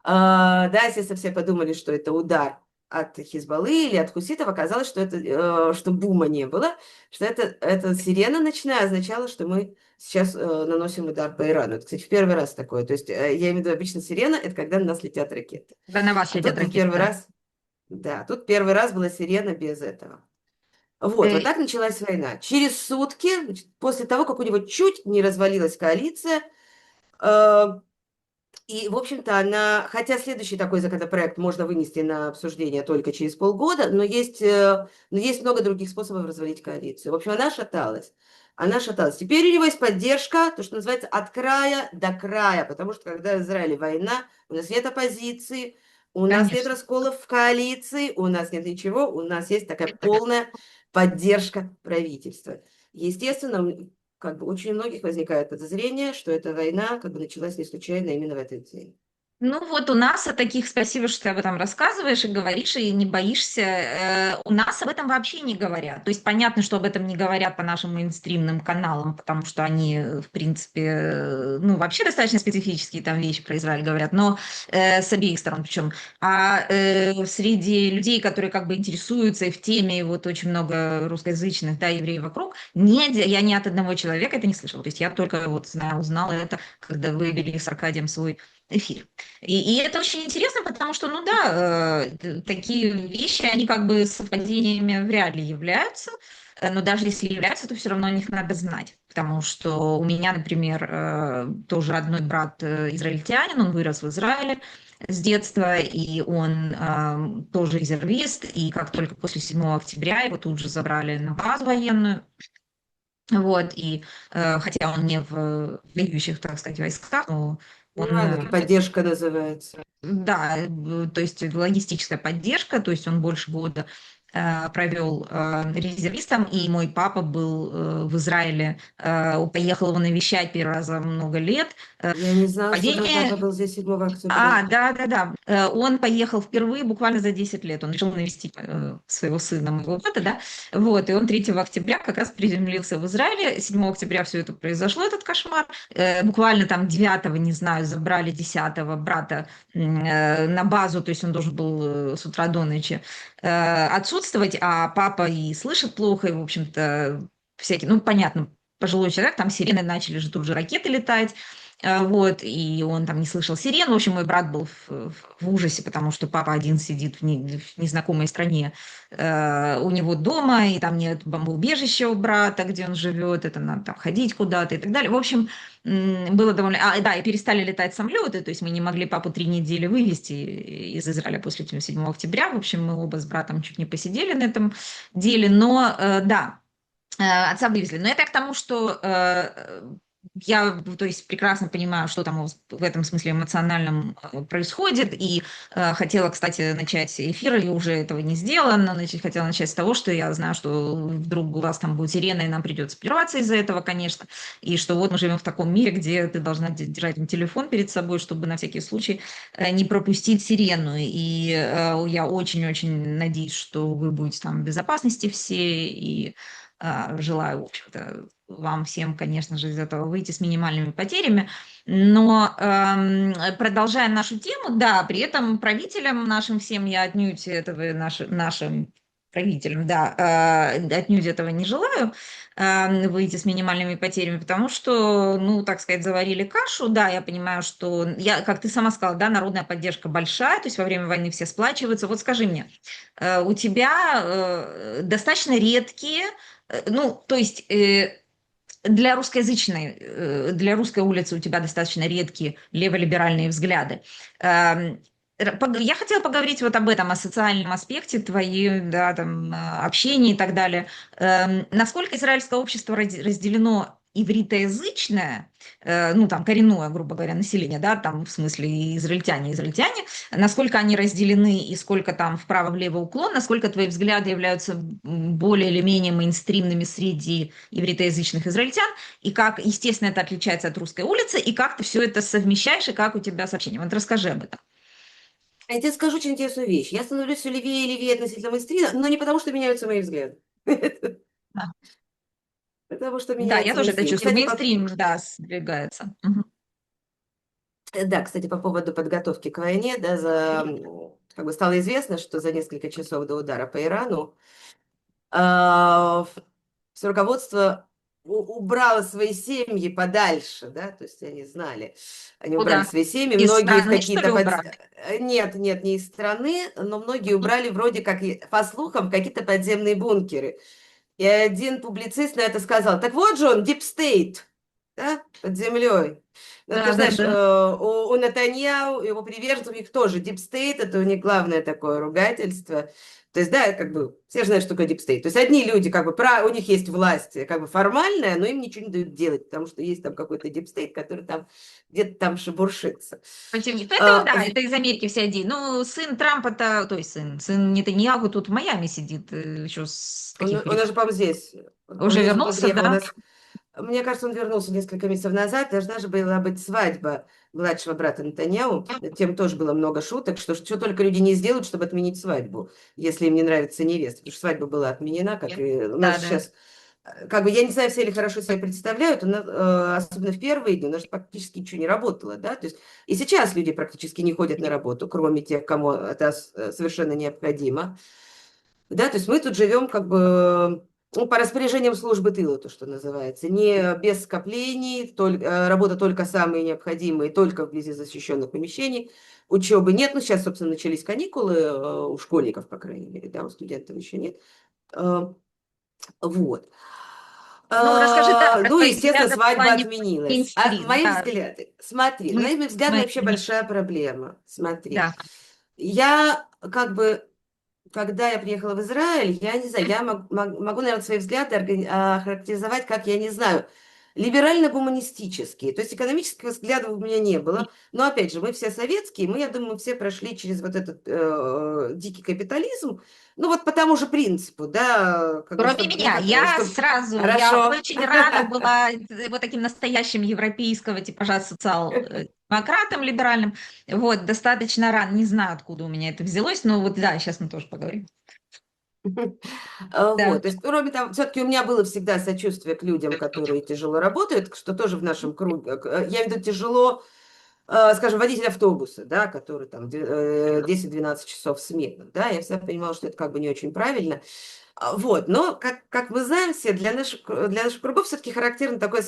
Да, естественно, все подумали, что это удар от Хизбаллы или от хуситов. Оказалось, что бума не было, что эта сирена ночная означала, что мы сейчас наносим удар по Ирану. Это, кстати, в первый раз такое. То есть я имею в виду, обычно сирена — это когда на нас летят ракеты. Да, на вас А тут летят был ракеты, первый да. раз, да, тут первый раз была сирена без этого. Вот Э, так началась война. Через сутки, значит, после того, как у него чуть не развалилась коалиция, э, и, в общем-то, хотя следующий такой законопроект можно вынести на обсуждение только через полгода, но есть много других способов развалить коалицию. В общем, она шаталась. Она шаталась. Теперь у него есть поддержка, то, что называется, от края до края, потому что когда в Израиле война, у нас нет оппозиции, у нас нет Конечно. расколов в коалиции, у нас нет ничего, у нас есть такая полная поддержка правительства. Естественно, как бы очень у многих возникает подозрение, что эта война как бы началась не случайно именно в этот день. Ну вот у нас о таких, спасибо, что ты об этом рассказываешь и говоришь, и не боишься. У нас об этом вообще не говорят. То есть понятно, что об этом не говорят по нашим мейнстримным каналам, потому что они, в принципе, ну вообще достаточно специфические там вещи про Израиль говорят, но с обеих сторон причем. Среди людей, которые как бы интересуются и в теме, и вот очень много русскоязычных, да, евреев вокруг, я ни от одного человека это не слышала. То есть я только вот узнала это, когда вы вели с Аркадием свой эфир. И это очень интересно, потому что, ну да, такие вещи, они как бы совпадениями вряд ли являются, но даже если являются, то все равно о них надо знать. Потому что у меня, например, тоже родной брат израильтянин, он вырос в Израиле с детства, и он тоже резервист, и как только после 7 октября его тут же забрали на базу военную, вот, и хотя он не в воюющих, так сказать, войсках, но он Ну, это поддержка называется. да, то есть логистическая поддержка, то есть он больше года провел резервистом, и мой папа был в Израиле, поехал его навещать первый раз за много лет. Я не знала, что твой папа Падение был здесь 7 октября. да. Он поехал впервые буквально за 10 лет. Он решил навестить своего сына моего брата, да. Вот, и он 3 октября как раз приземлился в Израиле. 7 октября все это произошло, этот кошмар. Буквально там 9, не знаю, забрали 10 брата на базу, то есть он должен был с утра до ночи отсутствовать, а папа и слышит плохо, и, в общем-то, всякие, ну, понятно, пожилой человек, там сирены начали же тут же ракеты летать, вот, и он там не слышал сирен. В общем, мой брат был в ужасе, потому что папа один сидит в незнакомой стране у него дома, и там нет бомбоубежища у брата, где он живет, это надо там ходить куда-то и так далее. В общем, было довольно... да, и перестали летать самолеты, то есть мы не могли папу 3 недели вывести из Израиля после 7 октября. В общем, мы оба с братом чуть не посидели на этом деле, но да, отца вывезли. Но это я к тому, что я, то есть, прекрасно понимаю, что там в этом смысле эмоциональном происходит, и хотела, кстати, начать эфир, и уже этого не сделала, но хотела начать с того, что я знаю, что вдруг у вас там будет сирена, и нам придется прерваться из-за этого, конечно, и что вот мы живем в таком мире, где ты должна держать телефон перед собой, чтобы на всякий случай не пропустить сирену, и я очень-очень надеюсь, что вы будете там в безопасности все, и желаю, в общем-то, вам всем, конечно же, из этого выйти с минимальными потерями. Но продолжая нашу тему, да, при этом правителям нашим всем я отнюдь этого, нашим правителям, да, отнюдь этого не желаю, выйти с минимальными потерями, потому что, ну, так сказать, заварили кашу, да, я понимаю, что, как ты сама сказала, да, народная поддержка большая, то есть во время войны все сплачиваются. Вот скажи мне, у тебя достаточно редкие, ну, то есть для русской улицы у тебя достаточно редкие леволиберальные взгляды. Я хотела поговорить вот об этом, о социальном аспекте твоей, да, там, общения и так далее. Насколько израильское общество разделено ивритоязычное, ну, там, коренное, грубо говоря, население, да, там, в смысле, и израильтяне, насколько они разделены и сколько там вправо-влево уклон, насколько твои взгляды являются более или менее мейнстримными среди ивритоязычных израильтян, и как, естественно, это отличается от русской улицы, и как ты все это совмещаешь, и как у тебя сообщение. Вот расскажи об этом. Я тебе скажу очень интересную вещь. Я становлюсь все левее и левее относительно мейнстрима, но не потому, что меняются мои взгляды. Да, Потому что да, я меняется тоже это мейнстрим. чувствую. Кстати, Мейнстрим, да, сдвигается. Мгм. да, кстати, по поводу подготовки к войне, да, как бы стало известно, что за несколько часов до удара по Ирану а, все руководство убрало свои семьи подальше, да, то есть они знали, они убрали Куда? свои семьи, Из многие в страны, что какие-то ли, убрали? Нет, нет, не из страны, но многие убрали вроде как, по слухам, какие-то подземные бункеры. И один публицист на это сказал: так вот же он, Deep State, да, под землей. Ну, ты Да, же да, знаешь, да. у Натаньяу, его приверженцев, у них тоже Deep State, это у них главное такое ругательство. То есть, да, как бы, все знают, что такое Deep State. То есть, одни люди, как бы, у них есть власть, как бы, формальная, но им ничего не дают делать, потому что есть там какой-то Deep State, который там где-то там шебуршится. Это, да, это из Америки вся идея. Ну, сын Трампа-то, то есть сын Нетаньяху тут в Майами сидит, еще с каких Он времен? же, по-моему, здесь. Он Уже здесь уже вернулся, приехал. У да? нас Мне кажется, он вернулся несколько месяцев назад. Должна же была быть свадьба младшего брата Натаньяу. Тем тоже было много шуток, что только люди не сделают, чтобы отменить свадьбу, если им не нравится невеста. Потому что свадьба была отменена, как и у нас Да, да. сейчас. Как бы я не знаю, все ли хорошо себя представляют, особенно в первые дни, у нас практически ничего не работало, да, то есть и сейчас люди практически не ходят на работу, кроме тех, кому это совершенно необходимо. Да, то есть мы тут живем как бы ну, по распоряжениям службы тыла, то, что называется. Не без скоплений, работа только самые необходимые, только вблизи защищенных помещений. Учебы нет. Ну, сейчас, собственно, начались каникулы у школьников, по крайней мере, да, у студентов еще нет. Э, Вот. Ну, расскажи, да, про Ну, твои естественно, взгляды в свадьба плане отменилась. А мейнстрим, мои да, взгляды, смотри, мы, моими взглядами мы, вообще большая проблема. Смотри, да. я как бы когда я приехала в Израиль, я не знаю, я могу, наверное, свои взгляды характеризовать, как, я не знаю, либерально-гуманистические. То есть экономических взглядов у меня не было. Но, опять же, мы все советские, мы, я думаю, все прошли через вот этот дикий капитализм. Ну, вот по тому же принципу, да, как бы, Кроме чтобы мне меня, как, я чтобы... сразу, я Хорошо. очень рано была вот таким настоящим европейского типажа социал-демократом либеральным, вот, достаточно рано, не знаю, откуда у меня это взялось, но вот, да, сейчас мы тоже поговорим. Вот, Да, то есть, кроме того, все-таки у меня было всегда сочувствие к людям, которые тяжело работают, что тоже в нашем круге, я имею в виду тяжело, скажем, водитель автобуса, да, который там 10-12 часов смены, да, я всегда понимала, что это как бы не очень правильно. Вот, но, как мы знаем все, для наших кругов все-таки характерен такой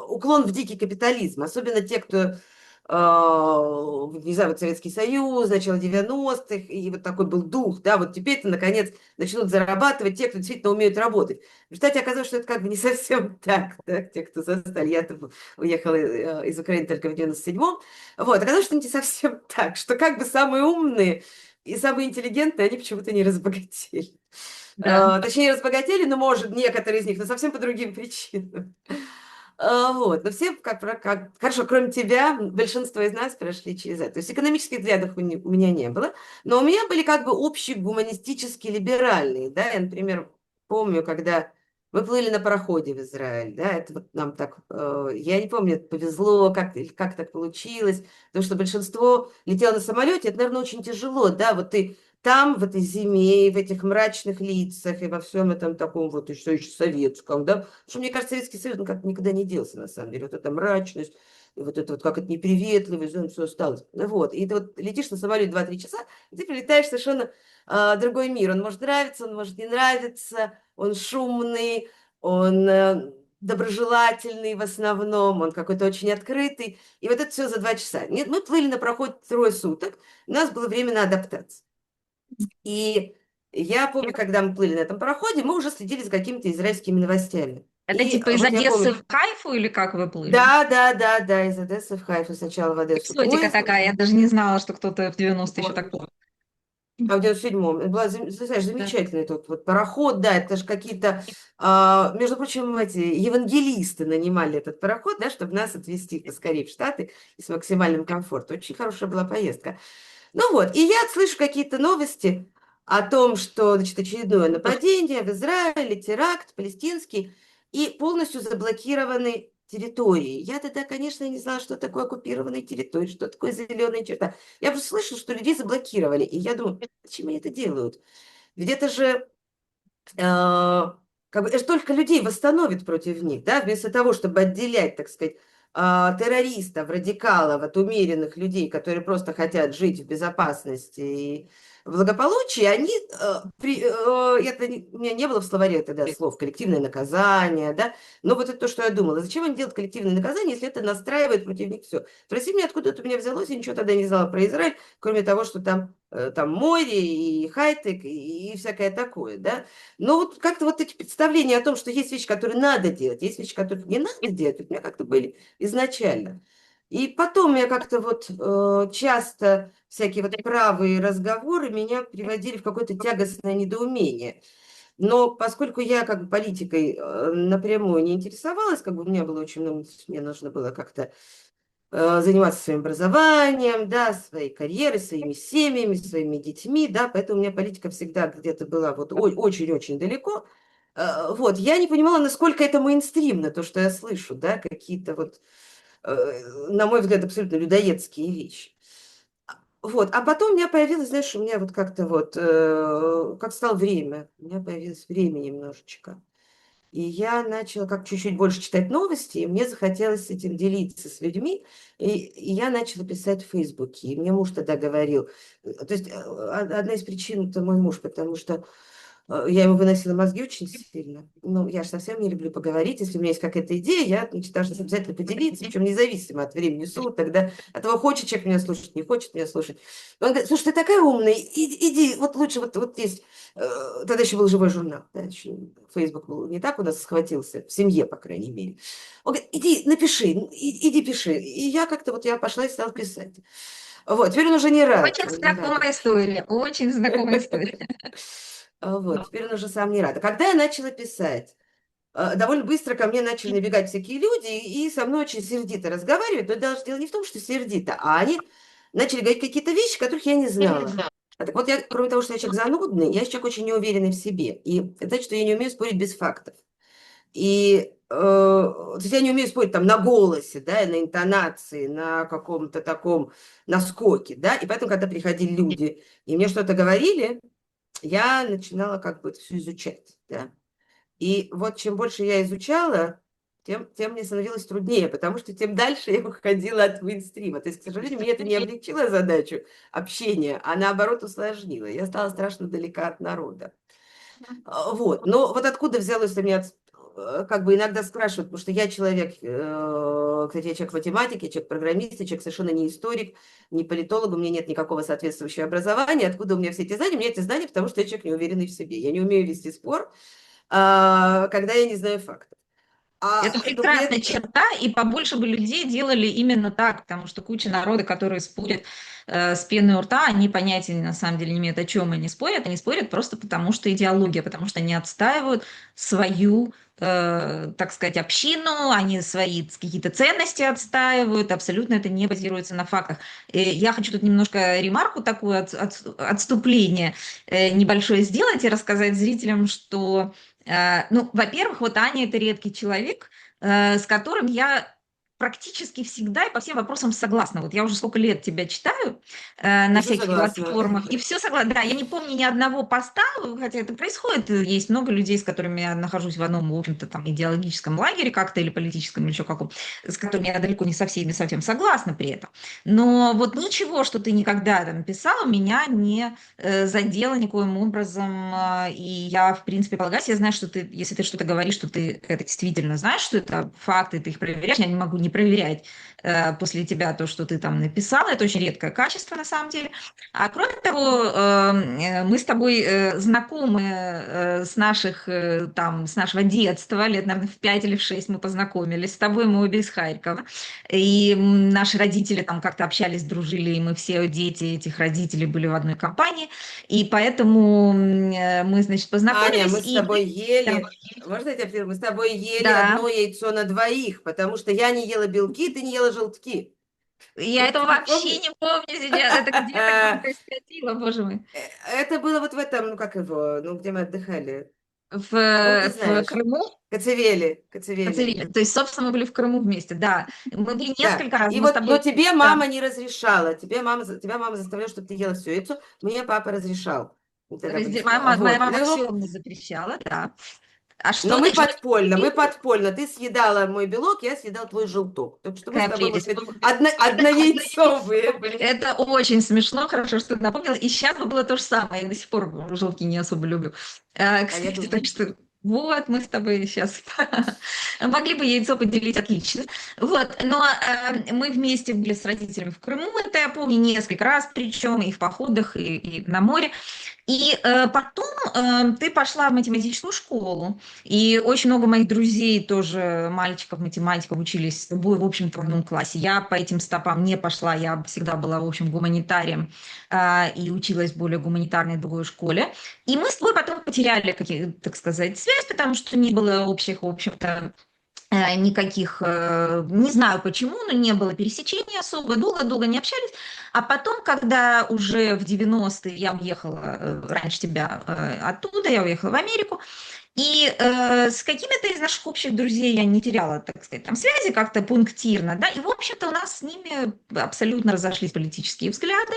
уклон в дикий капитализм, особенно те, кто, не знаю, вот Советский Союз, начало 90-х, и вот такой был дух, да, вот теперь-то, наконец, начнут зарабатывать те, кто действительно умеют работать. В результате оказалось, что это как бы не совсем так, да, те, кто застали. Я-то уехала из Украины только в 97-м. Вот, оказалось, что не совсем так, что как бы самые умные и самые интеллигентные, они почему-то не разбогатели. Да. Точнее, разбогатели, но, может, некоторые из них, но совсем по другим причинам. Вот, но все, хорошо, кроме тебя, большинство из нас прошли через это. То есть экономических взглядов у меня не было, но у меня были как бы общие гуманистические, либеральные, да, я, например, помню, когда мы плыли на пароходе в Израиль, да, это вот нам так, я не помню, это повезло, как так получилось, потому что большинство летело на самолете, это, наверное, очень тяжело, да, вот ты там, в этой зиме, и в этих мрачных лицах, и во всем этом таком вот еще советском, да, потому что, мне кажется, Советский Союз, он как-то никогда не делся, на самом деле, вот эта мрачность, и вот это вот, как это неприветливость, все осталось. Вот, и ты вот летишь на самолете 2-3 часа, и ты прилетаешь в совершенно другой мир, он может нравиться, он может не нравиться, он шумный, он доброжелательный в основном, он какой-то очень открытый, и вот это все за 2 часа. Нет, мы плыли на проход 3 суток, у нас было время на адаптацию. И я помню, когда мы плыли на этом пароходе, мы уже следили за какими-то израильскими новостями. Это И типа из вот я Одессы помню, в Хайфу или как вы плыли? да, да, да, да, из Одессы в Хайфу, сначала в Одессу Экзотика поездом, такая, я даже не знала, что кто-то в 90-е еще так вот, плыл. а в 97-м. Это была, ты знаешь, Да. замечательный тот вот пароход, да, это же какие-то, между прочим, эти евангелисты нанимали этот пароход, да, чтобы нас отвезти поскорее в Штаты и с максимальным комфортом. Очень хорошая была поездка. Ну вот, и я слышу какие-то новости о том, что, значит, очередное нападение в Израиле, теракт палестинский, и полностью заблокированы территории. Я тогда, конечно, не знала, что такое оккупированные территории, что такое зеленая черта. Я просто слышала, что людей заблокировали, и я думаю, зачем они это делают? Ведь это же как бы, это только людей восстановит против них, да, вместо того, чтобы отделять, так сказать, террористов, радикалов от умеренных людей, которые просто хотят жить в безопасности и в благополучии, они, у меня не было в словаре тогда слов коллективное наказание, да, но вот это то, что я думала, зачем они делают коллективное наказание, если это настраивает против них все. Спроси меня, откуда это у меня взялось, я ничего тогда не знала про Израиль, кроме того, что там море и хай-тек и всякое такое, да. Но вот как-то вот эти представления о том, что есть вещи, которые надо делать, есть вещи, которые не надо делать, вот у меня как-то были изначально. И потом я как-то вот часто всякие вот правые разговоры меня приводили в какое-то тягостное недоумение. Но поскольку я как бы политикой напрямую не интересовалась, как бы у меня было очень много, мне нужно было как-то заниматься своим образованием, да, своей карьерой, своими семьями, своими детьми, да, поэтому у меня политика всегда где-то была вот очень-очень далеко. Вот, я не понимала, насколько это мейнстримно, то, что я слышу, да, какие-то вот, на мой взгляд, абсолютно людоедские вещи. Вот, а потом у меня появилось, знаешь, у меня вот как-то вот, как стало время, у меня появилось время немножечко. И я начала как чуть-чуть больше читать новости, и мне захотелось этим делиться с людьми, и я начала писать в Фейсбуке. И мне муж тогда говорил, то есть одна из причин это мой муж, потому что я ему выносила мозги очень сильно. Ну, я же совсем не люблю поговорить. Если у меня есть какая-то идея, я, значит, должна обязательно поделиться, причем независимо от времени суток, тогда от того, хочет человек меня слушать, не хочет меня слушать. Он говорит, слушай, ты такая умная, иди, вот лучше, вот есть, тогда еще был живой журнал, да, еще Facebook был не так у нас схватился, в семье, по крайней мере. Он говорит, иди, напиши, иди пиши. И я как-то вот, я пошла и стала писать. Вот, теперь он уже не рад, Очень он не рад. знакомая история, очень знакомая история. Вот, теперь он уже сам не рад. А когда я начала писать, довольно быстро ко мне начали набегать всякие люди и со мной очень сердито разговаривать. Но даже дело не в том, что сердито, а они начали говорить какие-то вещи, которых я не знала. А так вот, я, кроме того, что я человек занудный, я человек очень неуверенный в себе. И это значит, что я не умею спорить без фактов. И то есть я не умею спорить там на голосе, да, на интонации, на каком-то таком наскоке, да. И поэтому, когда приходили люди и мне что-то говорили, я начинала как бы это все изучать, да. И вот чем больше я изучала, тем мне становилось труднее, потому что тем дальше я уходила от мейнстрима. То есть, к сожалению, мне это не облегчило задачу общения, а наоборот усложнило. Я стала страшно далека от народа. Вот. Но вот откуда взялось у меня, как бы иногда спрашивают, потому что я человек, кстати, я человек математики, я человек программист, я человек совершенно не историк, не политолог, у меня нет никакого соответствующего образования. Откуда у меня все эти знания? У меня эти знания, потому что я человек неуверенный в себе. Я не умею вести спор, когда я не знаю фактов. Это Но при прекрасная этом... черта, и побольше бы людей делали именно так, потому что куча народа, которые спорят с пеной у рта, они понятия на самом деле не имеют, о чем они спорят просто потому что идеология, потому что они отстаивают свою, так сказать, общину, они свои какие-то ценности отстаивают, абсолютно это не базируется на фактах. Я хочу тут немножко ремарку такую, отступление небольшое сделать и рассказать зрителям, что ну, во-первых, вот Аня – это редкий человек, с которым я практически всегда и по всем вопросам согласна. Вот я уже сколько лет тебя читаю на Тоже всяких согласна. платформах, и все согласна. Да, я не помню ни одного поста, хотя это происходит. Есть много людей, с которыми я нахожусь в одном, в общем-то, там, идеологическом лагере как-то или политическом, или еще каком, с которыми я далеко не со всеми совсем согласна при этом. Но вот ничего, что ты никогда там писала, меня не задело никоим образом. И я, в принципе, полагаюсь, я знаю, что ты, если ты что-то говоришь, что ты это действительно знаешь, что это факты, ты их проверяешь. Я не могу не проверять после тебя то, что ты там написала. Это очень редкое качество, на самом деле. А кроме того, мы с тобой знакомы с нашего детства, лет, наверное, в 5 или в 6 мы познакомились. С тобой мы обе из Харькова. И наши родители там как-то общались, дружили, и мы все дети этих родителей были в одной компании. И поэтому мы, значит, Аня, познакомились, мы с и тобой да, ели, можно я тебя прерву? Мы с тобой ели да, одно яйцо на двоих, потому что я не ела белки, ты не ела желтки. я этого Ты не вообще помнишь? не помню сейчас. Это где то громкое скатило, боже мой. Это было вот в этом, ну как его, ну где мы отдыхали. В, Ну, ты в знаешь. Крыму, Коцевели, в Коцевели. Цивиле. То есть, собственно, мы были в Крыму вместе, да. Мы были Да. несколько раз, И мы с вот, но тобой, тебе да, мама не разрешала. Тебя мама заставляла, чтобы ты ела все яйцо. Мне папа разрешал. Мы тогда были... моя Вот. мама Ну, все мне запрещала, да. А но что ты, что мы подпольно. Ты съедала мой белок, я съедал твой желток. Так что мы с Какая тобой, можно прелесть. сказать, однояйцовые. Это очень смешно, хорошо, что ты напомнила. И сейчас бы было то же самое. Я до сих пор желтки не особо люблю. А я Кстати, думаю, так что вот мы с тобой сейчас могли бы яйцо поделить отлично. Вот, но мы вместе были с родителями в Крыму, это я помню несколько раз, причем и в походах, и на море. И потом ты пошла в математическую школу, и очень много моих друзей, тоже мальчиков, математиков, учились с тобой, в общем-то, в одном классе. Я по этим стопам не пошла, я всегда была, в общем, гуманитарием и училась в более гуманитарной другой школе. И мы с тобой потом потеряли, так сказать, связь, потому что не было общих, в общем-то, никаких, не знаю почему, но не было пересечения особо, долго-долго не общались. А потом, когда уже в 90-е я уехала раньше тебя оттуда, я уехала в Америку, и с какими-то из наших общих друзей я не теряла, так сказать, там связи как-то пунктирно, да, и, в общем-то, у нас с ними абсолютно разошлись политические взгляды,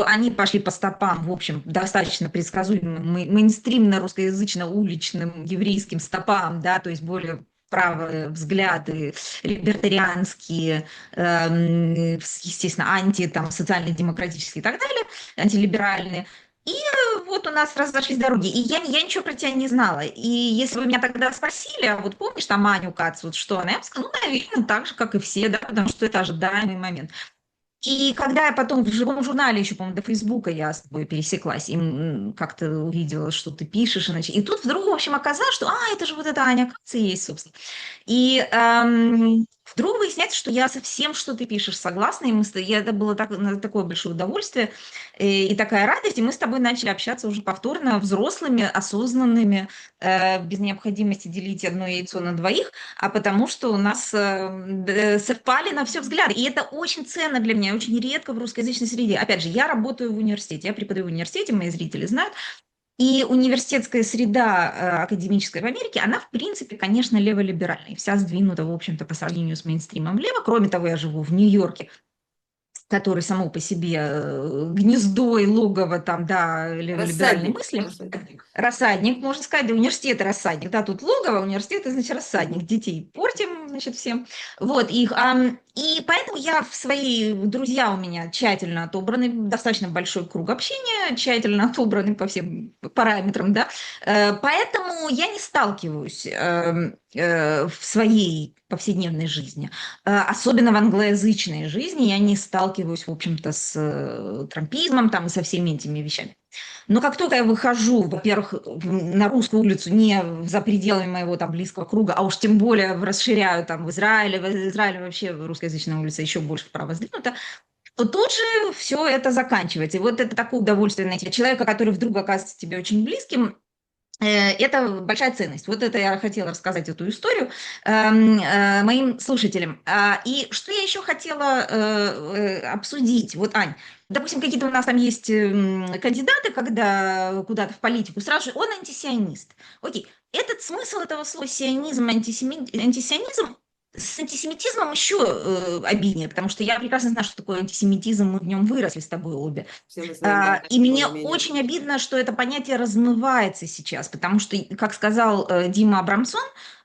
они пошли по стопам, в общем, достаточно предсказуемым, мейнстримно русскоязычно-уличным еврейским стопам, да, то есть более правые взгляды, либертарианские, естественно, там, социально-демократические и так далее, антилиберальные. И вот у нас разошлись дороги, и я ничего про тебя не знала. И если вы меня тогда спросили, а вот помнишь там Аню Кац, вот что она, я бы сказала, ну, наверное, так же, как и все, да, потому что это ожидаемый момент. И когда я потом в живом журнале еще, по-моему, до Фейсбука я с тобой пересеклась, и как-то увидела, что ты пишешь, и тут вдруг, в общем, оказалось, что, это же вот эта Аня Кац и есть, собственно. И вдруг выясняется, что я со всем, что ты пишешь, согласна, и это было такое большое удовольствие и такая радость, и мы с тобой начали общаться уже повторно взрослыми, осознанными, без необходимости делить одно яйцо на двоих, а потому что у нас совпали на все взгляды. И это очень ценно для меня, очень редко в русскоязычной среде. Опять же, я работаю в университете, я преподаю в университете, мои зрители знают, и университетская среда академическая в Америке, она, в принципе, конечно, леволиберальная, вся сдвинута, в общем-то, по сравнению с мейнстримом влево. Кроме того, я живу в Нью-Йорке, который само по себе гнездо и логово там, да, леволиберальной рассадник. мысли. Рассадник. Рассадник, можно сказать, да, университет рассадник. Да, тут логово, университет, значит, рассадник. Мгм. Детей портим значит, всем. Вот их. И поэтому друзья у меня тщательно отобраны, достаточно большой круг общения, тщательно отобраны по всем параметрам, да. Поэтому я не сталкиваюсь в своей повседневной жизни, особенно в англоязычной жизни, я не сталкиваюсь, в общем-то, с трампизмом там и со всеми этими вещами. Но как только я выхожу, во-первых, на русскую улицу, не за пределами моего там близкого круга, а уж тем более расширяю там в Израиле вообще русскоязычная улица еще больше вправо сдвинута, то тут же все это заканчивается. И вот это такое удовольствие найти человека, который вдруг оказывается тебе очень близким, это большая ценность. Вот это я хотела рассказать эту историю моим слушателям. И что я еще хотела обсудить? Вот, Ань, допустим, какие-то у нас там есть кандидаты, когда куда-то в политику, сразу же он антисионист. Окей, этот смысл этого слова сионизм, антисионизм с антисемитизмом еще обиднее, потому что я прекрасно знаю, что такое антисемитизм, мы в нем выросли с тобой обе. Все мы знаем, да, И мне более-менее. очень обидно, что это понятие размывается сейчас, потому что, как сказал Дима Абрамсон,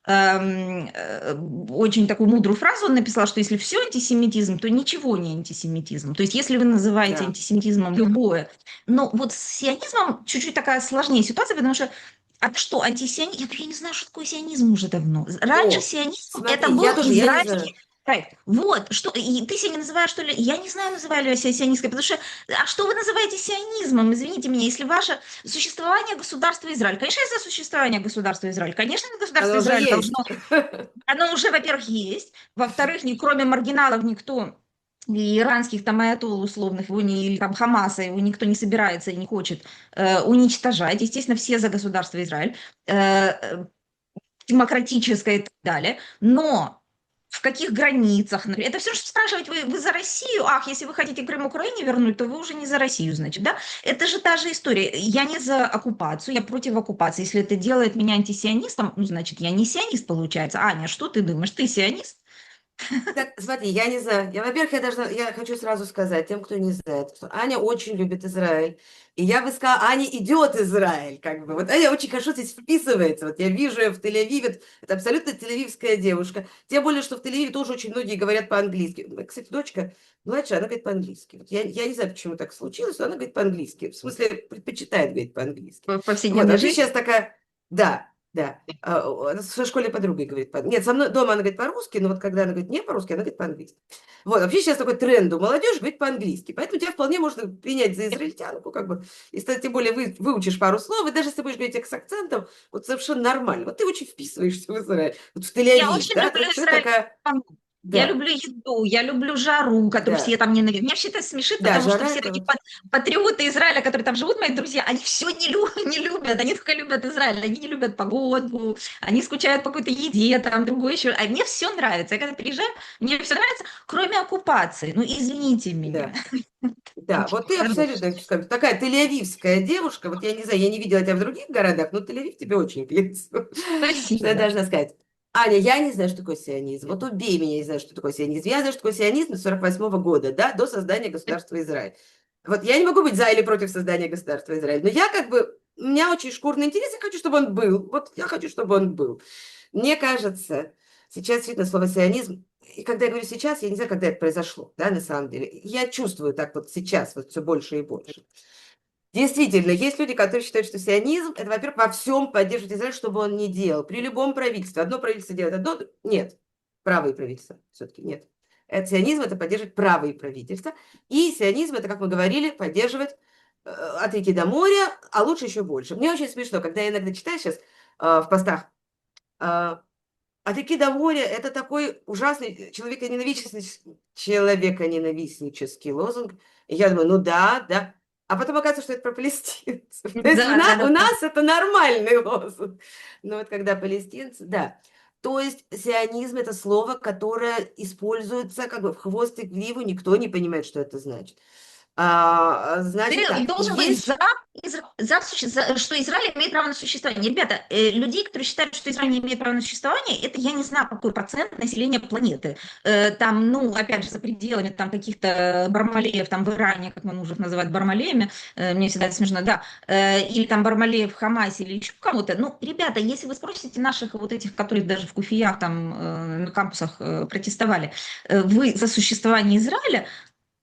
очень такую мудрую фразу он написал, что если все антисемитизм, то ничего не антисемитизм. То есть если вы называете Да. антисемитизмом любое, но вот с сионизмом чуть-чуть такая сложнее ситуация, потому что что, антисионизм? Я не знаю, что такое сионизм уже давно. Раньше О, сионизм это смотри, был я не знаю. израильский проект. Вот, что, и ты себя называешь, что ли, я не знаю, называю ли я себя сионисткой, потому что, а что вы называете сионизмом, извините меня, если ваше существование государства Израиль, конечно, за существование государства Израиль, конечно, государство Оно уже Израиль есть. должно, оно уже, во-первых, есть, во-вторых, кроме маргиналов никто, и иранских там аятолл условных, или там Хамаса, его никто не собирается и не хочет уничтожать. Естественно, все за государство Израиль, демократическое и так далее. Но в каких границах? Это все, что спрашивать, вы за Россию? Ах, если вы хотите Крым Украине вернуть, то вы уже не за Россию, значит, да? Это же та же история. Я не за оккупацию, я против оккупации. Если это делает меня антисионистом, ну, значит, я не сионист, получается. Аня, что ты думаешь? Ты сионист? Так, смотри, я не знаю. Во-первых, я хочу сразу сказать тем, кто не знает, что Аня очень любит Израиль. И я бы сказала, Аня идет Израиль, как бы. Вот Аня очень хорошо здесь вписывается. Вот я вижу ее в Тель-Авиве, это абсолютно тель-авивская девушка. Тем более, что в Тель-Авиве тоже очень многие говорят по-английски. Кстати, дочка младшая, она говорит по-английски. Вот я не знаю, почему так случилось, но она говорит по-английски. В смысле, предпочитает говорить по-английски. В Вот, повседневной вообще жизни? сейчас такая, да. Да, со школе подругой говорит. Нет, со мной дома она говорит по-русски, но вот когда она говорит не по-русски, она говорит по-английски. Вот, вообще сейчас такой тренд у молодежи говорить по-английски. Поэтому тебя вполне можно принять за израильтянку, как бы. Если ты тем более выучишь пару слов, и даже если ты будешь говорить их с акцентом, вот совершенно нормально. Вот ты очень вписываешься в Израиль. Вот в Я Тель-Авив, очень да, люблю то есть человек Израиль. такая, Я да, люблю еду, я люблю жару, которую все да, там ненавидят. Меня вообще это смешит, да, потому что жара все это такие вот, патриоты Израиля, которые там живут, мои друзья, они все не любят, они только любят Израиль, они не любят погоду, они скучают по какой-то еде, там, другой еще. А мне все нравится. Я когда приезжаю, мне все нравится, кроме оккупации. Ну, извините меня. да. Да, вот ты абсолютно, скажем, такая тель-авивская девушка. Вот я не знаю, я не видела тебя в других городах, но Тель-Авив тебе очень идет. Что я Спасибо. должна сказать? Аня, я не знаю, что такое сионизм. Вот убей меня, я не знаю, что такое сионизм. Я знаю, что такое сионизм с 48 года, да, до создания государства Израиль. Вот я не могу быть за или против создания государства Израиль, но я как бы, у меня очень шкурный интерес, я хочу, чтобы он был. Вот я хочу, чтобы он был. Мне кажется, сейчас действительно слово сионизм, и когда я говорю сейчас, я не знаю, когда это произошло, да, на самом деле. Я чувствую так вот сейчас, вот все больше и больше. Действительно, есть люди, которые считают, что сионизм – это, во-первых, во всем поддерживать Израиль, что бы он ни делал. При любом правительстве. Одно правительство делает одно, нет. Правые правительства все-таки нет. Это сионизм – это поддерживать правые правительства. И сионизм – это, как мы говорили, поддерживать от реки до моря, а лучше еще больше. Мне очень смешно, когда я иногда читаю сейчас в постах э, от реки до моря – это такой ужасный человеконенавистнический лозунг. И я думаю, ну да, да. А потом оказывается, что это про палестинцев. То есть Да, да, у да. нас это нормальный лозунг. Но вот когда палестинцы, да. То есть сионизм – это слово, которое используется как бы в хвост и гриву, никто не понимает, что это значит. Значит Ты так, должен быть есть... что Израиль имеет право на существование. Ребята, людей, которые считают, что Израиль не имеет права на существование, это я не знаю, какой процент населения планеты. Там, ну, опять же, за пределами там каких-то бармалеев, там в Иране, как мы их называют бармалеями, мне всегда это смешно, да, или там бармалеев в Хамасе, или еще кому-то. Ну, ребята, если вы спросите наших вот этих, которые даже в Куфиях там на кампусах протестовали, вы за существование Израиля,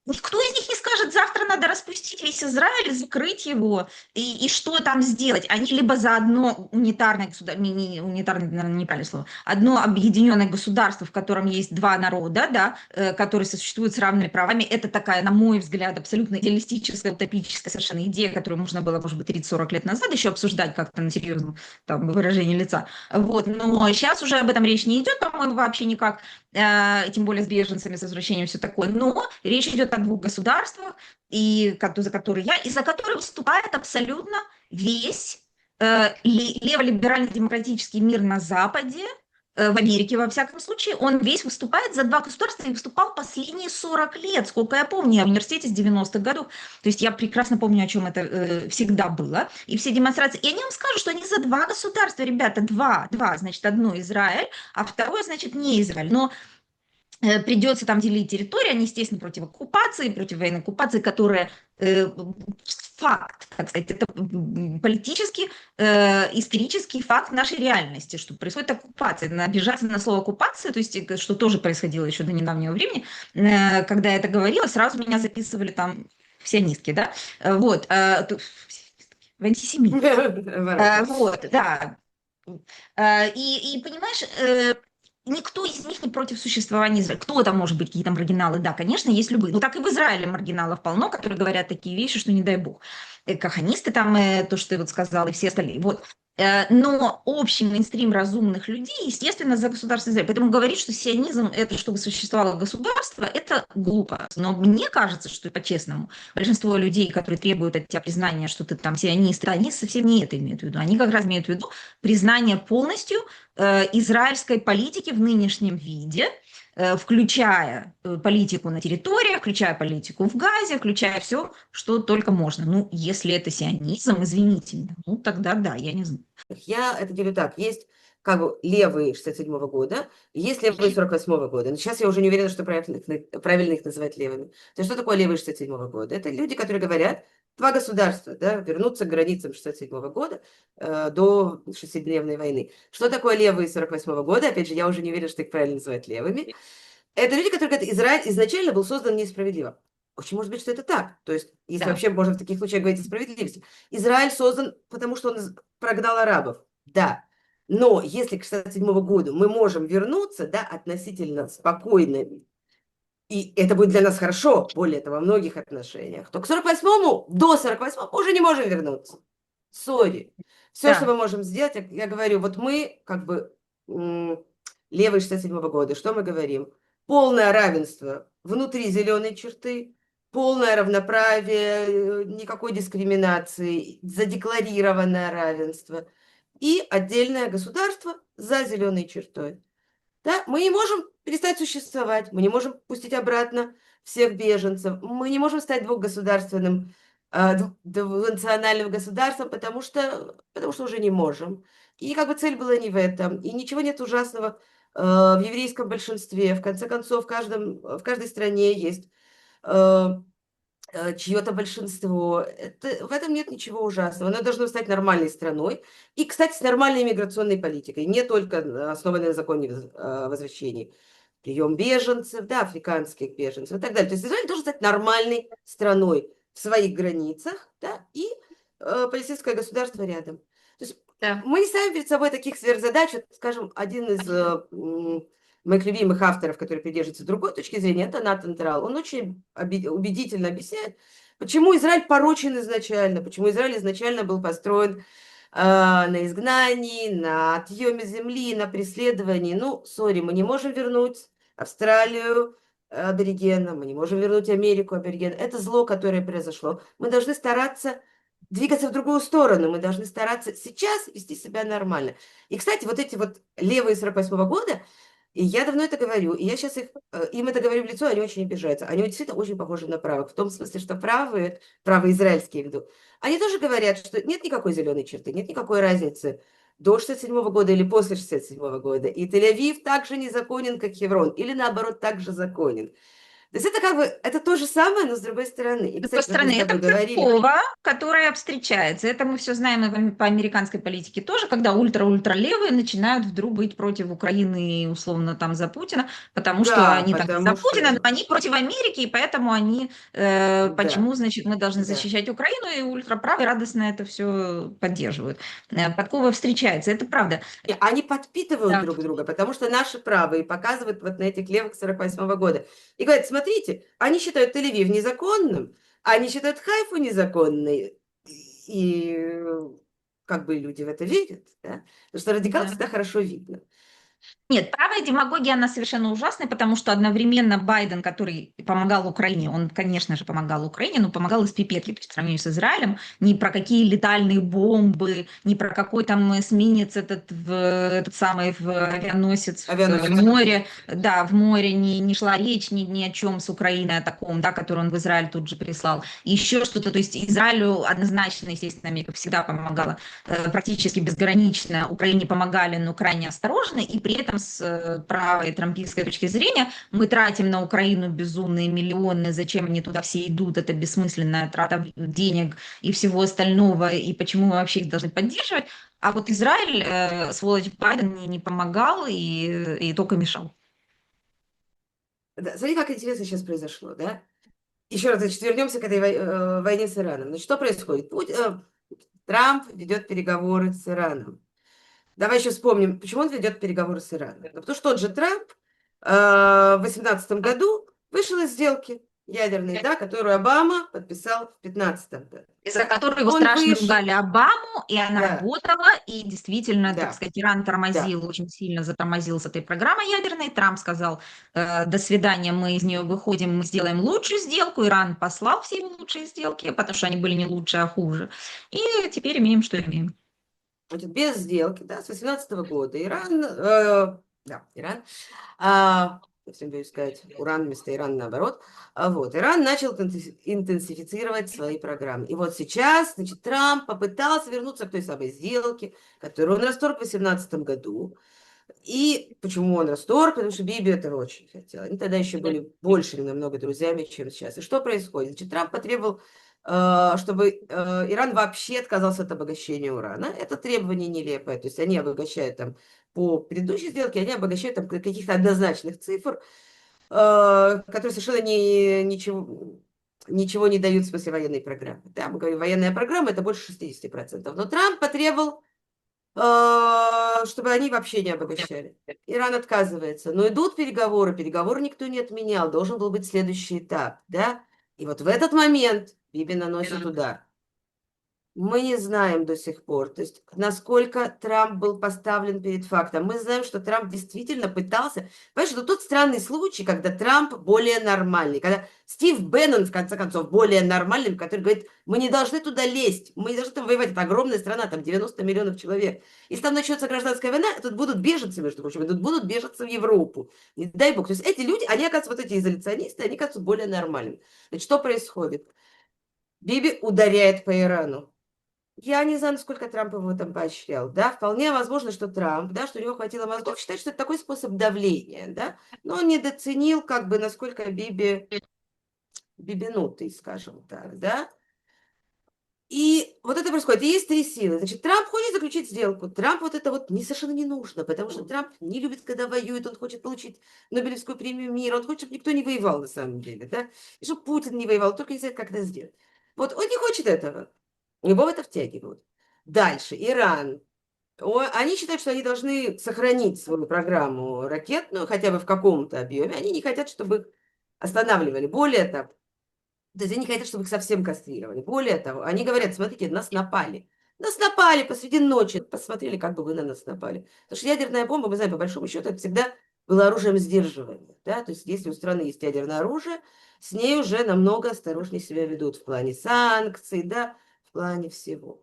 никто из них не скажет, завтра надо распустить весь Израиль, закрыть его, и что там сделать. Они либо за одно унитарное государство, не унитарное, наверное, неправильное слово, одно объединенное государство, в котором есть два народа, да, которые сосуществуют с равными правами. Это такая, на мой взгляд, абсолютно идеалистическая, утопическая совершенно идея, которую можно было, может быть, 30-40 лет назад еще обсуждать как-то на серьезном там, выражении лица. Вот. Но сейчас уже об этом речь не идет, по-моему, вообще никак. Тем более с беженцами, с возвращением, все такое. Но речь идет о двух государствах, за которые и за которые выступает абсолютно весь леволиберальный демократический мир на Западе, в Америке, во всяком случае, он весь выступает за два государства и выступал последние 40 лет, сколько я помню, я в университете с 90-х годов, то есть я прекрасно помню, о чем это всегда было, и все демонстрации, и они вам скажут, что они за два государства, ребята, два, значит, одно Израиль, а второе, значит, не Израиль, но придется там делить территорию, они, естественно, против оккупации, против военной оккупации, которая факт, так сказать, это политический, исторический факт нашей реальности, что происходит оккупация. Обижаться на слово оккупация, то есть, что тоже происходило еще до недавнего времени, когда я это говорила, сразу меня записывали там в сионистки, да, вот, в антисемит. Вот, да. И понимаешь, никто из них не против существования Израиля. Кто там может быть, какие там маргиналы? Да, конечно, есть любые. Но так и в Израиле маргиналов полно, которые говорят такие вещи, что не дай бог. Каханисты там, то, что ты вот сказал, и все остальные. Вот. Но общий мейнстрим разумных людей, естественно, за государство Израиля. Поэтому говорить, что сионизм – это чтобы существовало государство, это глупо. Но мне кажется, что по-честному, большинство людей, которые требуют от тебя признания, что ты там сионист, они совсем не это имеют в виду. Они как раз имеют в виду признание полностью израильской политики в нынешнем виде, включая политику на территории, включая политику в Газе, включая все, что только можно. Ну, если это сионизм, извините меня, ну тогда да, я не знаю. Я это делю так. Есть как бы левые 67-го года, есть левые 48-го года. Но сейчас я уже не уверена, что правильно их называть левыми. То есть что такое левые 67-го года? Это люди, которые говорят, два государства, да, вернуться к границам 67-го года до шестидневной войны. Что такое левые 48-го года? Опять же, я уже не уверена, что их правильно называть левыми. Это люди, которые говорят, Израиль изначально был создан несправедливо. Очень может быть, что это так. То есть, если Да, вообще можно в таких случаях говорить о справедливости. Израиль создан, потому что он прогнал арабов. Да. Но если к 67 году мы можем вернуться, да, относительно спокойно, и это будет для нас хорошо, более того, во многих отношениях, то к 48-му, до 48-го мы уже не можем вернуться. Сори. Все, что да, мы можем сделать, я говорю, вот мы как бы левые 67-го года, что мы говорим? Полное равенство внутри зеленой черты, полное равноправие, никакой дискриминации, задекларированное равенство и отдельное государство за зеленой чертой. Да? Мы не можем перестать существовать, мы не можем пустить обратно всех беженцев, мы не можем стать двухгосударственным, двунациональным государством, потому что уже не можем. И как бы цель была не в этом. И ничего нет ужасного в еврейском большинстве. В конце концов, в каждой стране есть чье-то большинство. В этом нет ничего ужасного. Оно должно стать нормальной страной. И, кстати, с нормальной миграционной политикой, не только основанной на законе возвращений. Прием беженцев, да, африканских беженцев и так далее. То есть Израиль должен стать нормальной страной в своих границах, да, и палестинское государство рядом. То есть да. мы не ставим перед собой таких сверхзадач. Вот, скажем, один из моих любимых авторов, который придерживается другой точки зрения, это Натан Трал. Он очень убедительно объясняет, почему Израиль порочен изначально, почему Израиль изначально был построен на изгнании, на отъеме земли, на преследовании. Ну, сори, мы не можем вернуть Австралию аборигенам, мы не можем вернуть Америку аборигенам. Это зло, которое произошло. Мы должны стараться двигаться в другую сторону, мы должны стараться сейчас вести себя нормально. И, кстати, вот эти вот левые 48-го года, И я давно это говорю, и я сейчас им это говорю в лицо, они очень обижаются. Они действительно очень похожи на правых, в том смысле, что правые, правые израильские, я имею в виду, они тоже говорят, что нет никакой зеленой черты, нет никакой разницы до 67 года или после 67 года. И Тель-Авив также незаконен, как Хеврон, или наоборот, также законен. То есть это как бы, это то же самое, но с другой стороны. И, С другой кстати, вот мы с стороны, это тобой говорили, Пескова, которая встречается. Это мы все знаем и по американской политике тоже, когда ультра-ультралевые начинают вдруг быть против Украины, условно, там, за Путина, потому что да, они там не за потому Путина, но что, они против Америки, и поэтому они, да, почему, значит, мы должны да. защищать Украину, и ультраправые радостно это все поддерживают. Подкова встречается, это правда. Не, они подпитывают Да. друг друга, потому что наши правые показывают вот на этих левых 48 года. И говорят, смотрите, они считают Тель-Авив незаконным, а они считают Хайфу незаконной. И как бы люди в это верят, да? Потому что радикал Да. всегда хорошо видно. Нет, правая демагогия, она совершенно ужасная, потому что одновременно Байден, который помогал Украине, он, конечно же, помогал Украине, но помогал из пипетки, то есть в сравнении с Израилем, ни про какие летальные бомбы, ни про какой там эсминец этот самый в авианосец в Авианосец. море, да, в море не шла речь ни о чем с Украиной, о таком, да, который он в Израиль тут же прислал. Еще что-то, то есть Израилю однозначно, естественно, Америка всегда помогала практически безгранично, Украине помогали, но крайне осторожно, и при этом с правой трампийской точки зрения мы тратим на Украину безумные миллионы, зачем они туда все идут, это бессмысленная трата денег и всего остального, и почему мы вообще их должны поддерживать. А вот Израиль, сволочь Байден, не помогал и только мешал. Да, смотри, как интересно сейчас произошло, да? Еще раз, значит, вернемся к этой войне с Ираном. Значит, что происходит? Трамп ведет переговоры с Ираном. Давай еще вспомним, почему он ведет переговоры с Ираном. Ну, потому что тот же Трамп в 2018 году вышел из сделки ядерной, да, которую Обама подписал в 2015 году. Из-за которой его Он страшно вышел, ругали Обаму, и она да, работала, и действительно, так да, сказать, Иран да. тормозил, очень сильно затормозил с этой программой ядерной. Трамп сказал, до свидания, мы из нее выходим, мы сделаем лучшую сделку. Иран послал все ему лучшие сделки, потому что они были не лучше, а хуже. И теперь имеем, что имеем. Значит, без сделки, да, с 2018 года Иран, да, Иран, я всем боюсь сказать, Уран вместо Ирана наоборот, вот, Иран начал интенсифицировать свои программы. И вот сейчас, значит, Трамп попытался вернуться к той самой сделке, которую он расторг в 2018 году. И почему он расторг? Потому что Биби этого очень хотел. Они тогда еще были большими намного друзьями, чем сейчас. И что происходит? Значит, Трамп потребовал, чтобы Иран вообще отказался от обогащения урана. Это требование нелепое. То есть они обогащают там по предыдущей сделке, они обогащают там каких-то однозначных цифр, которые совершенно ничего не дают в смысле военной программы. Да, мы говорим, военная программа это больше 60%. Но Трамп потребовал чтобы они вообще не обогащали. Иран отказывается. Но идут переговоры, переговоры никто не отменял. Должен был быть следующий этап, да? И вот в этот момент Биби наносит удар. Мы не знаем до сих пор, то есть насколько Трамп был поставлен перед фактом. Мы знаем, что Трамп действительно пытался. Понимаешь, это тот странный случай, когда Трамп более нормальный, когда Стив Беннон, в конце концов, более нормальный, который говорит, мы не должны туда лезть, мы не должны там воевать, это огромная страна, там 90 миллионов человек. Если там начнется гражданская война, тут будут беженцы, между прочим, тут будут беженцы в Европу. Не дай бог. То есть эти люди, они, оказывается, вот эти изоляционисты, они, оказывается, более нормальными. Значит, что происходит? Биби ударяет по Ирану. Я не знаю, насколько Трамп его там поощрял, да, вполне возможно, что Трамп, да, что у него хватило мозгов считать, что это такой способ давления, да, но он недооценил, как бы, насколько бибинутый, скажем так, да. И вот это происходит. И есть три силы. Значит, Трамп хочет заключить сделку. Трамп вот это вот не совершенно не нужно, потому что Трамп не любит, когда воюет, он хочет получить Нобелевскую премию мира, он хочет, чтобы никто не воевал на самом деле, да, и чтобы Путин не воевал, только не знает, как это сделать. Вот он не хочет этого. Его в это втягивают. Дальше, Иран. Они считают, что они должны сохранить свою программу ракетную, хотя бы в каком-то объеме. Они не хотят, чтобы их останавливали. Более того, то есть они хотят, чтобы их совсем кастрировали. Более того, они говорят, смотрите, нас напали. Нас напали посреди ночи. Посмотрели, как бы вы на нас напали. Потому что ядерная бомба, мы знаем, по большому счету, это всегда было оружием сдерживания. Да? То есть если у страны есть ядерное оружие, с ней уже намного осторожнее себя ведут в плане санкций, да, в плане всего.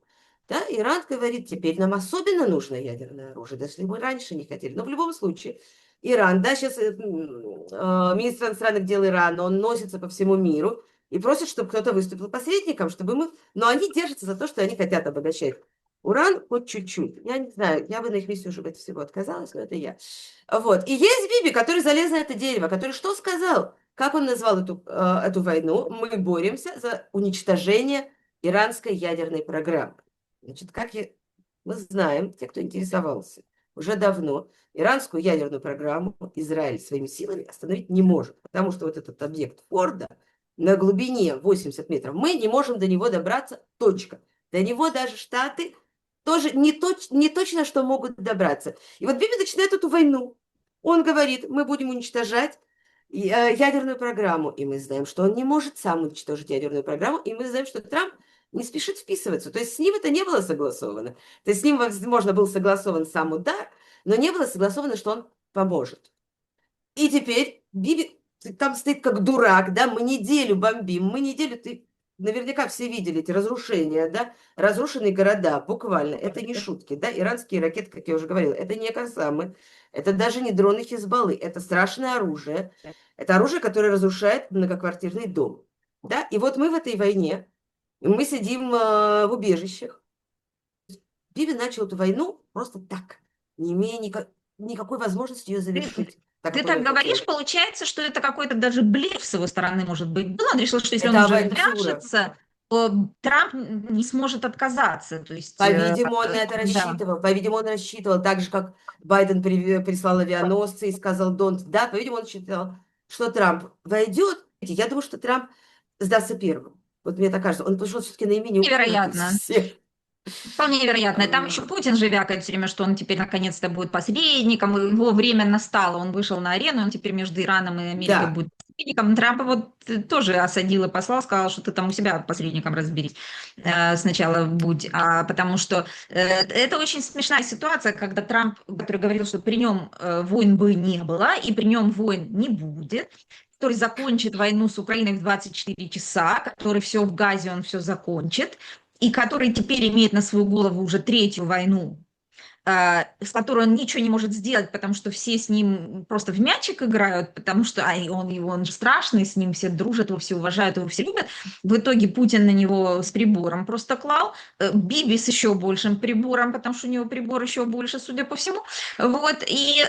Да, Иран говорит, теперь нам особенно нужно ядерное оружие, даже если мы раньше не хотели. Но в любом случае, Иран, да, сейчас министр иностранных дел Ирана, он носится по всему миру и просит, чтобы кто-то выступил посредником, чтобы мы... Но они держатся за то, что они хотят обогащать уран хоть чуть-чуть. Я не знаю, я бы на их месте уже бы от всего отказалась, но это я. Вот. И есть Биби, который залез на это дерево, который что сказал? Как он назвал эту войну? Мы боремся за уничтожение иранской ядерной программы. Значит, мы знаем, те, кто интересовался, уже давно иранскую ядерную программу Израиль своими силами остановить не может, потому что вот этот объект Форда на глубине 80 метров, мы не можем до него добраться, точка. До него даже Штаты тоже не точно, что могут добраться. И вот Биби начинает эту войну. Он говорит, мы будем уничтожать ядерную программу, и мы знаем, что он не может сам уничтожить ядерную программу, и мы знаем, что Трамп не спешит вписываться. То есть с ним это не было согласовано. То есть с ним, возможно, был согласован сам удар, но не было согласовано, что он поможет. И теперь Биби там стоит как дурак, да, мы неделю бомбим, мы неделю, ты наверняка все видели эти разрушения, да, разрушенные города, буквально, это не шутки, да, иранские ракеты, как я уже говорила, это не Кассамы, это даже не дроны Хизбаллы, это страшное оружие, это оружие, которое разрушает многоквартирный дом, да, и вот мы в этой войне, мы сидим в убежищах, Биби начал эту войну просто так, не имея никакой возможности ее завершить. Так, Ты как он так ее хотел. говоришь, получается, что это какой-то даже блеф с его стороны, может быть, был. Он решил, что если он Это уже авантюра. вяжется, то Трамп не сможет отказаться. То есть, По-видимому, он на это да. рассчитывал. По-видимому, он рассчитывал, так же, как Байден прислал авианосцы и сказал «Don't». Да, по-видимому, он считал, что Трамп войдет. Я думаю, что Трамп сдастся первым. Вот мне так кажется. Он пошел все-таки наименее упоротый из Невероятно. всех. Вполне вероятно. И там еще Путин же вякает все время, что он теперь наконец-то будет посредником, и его время настало. Он вышел на арену, он теперь между Ираном и Америкой Да. будет посредником. Трампа вот тоже осадил и послал, сказал, что ты там у себя посредником разберись сначала будь. Потому что это очень смешная ситуация, когда Трамп, который говорил, что при нем войн бы не было, и при нем войн не будет, который закончит войну с Украиной в 24 часа, который все в Газе, он все закончит, и который теперь имеет на свою голову уже третью войну, с которой он ничего не может сделать, потому что все с ним просто в мячик играют, потому что он же страшный, с ним все дружат, его все уважают, его все любят. В итоге Путин на него с прибором просто клал, Биби с еще большим прибором, потому что у него прибор еще больше, судя по всему. Вот. И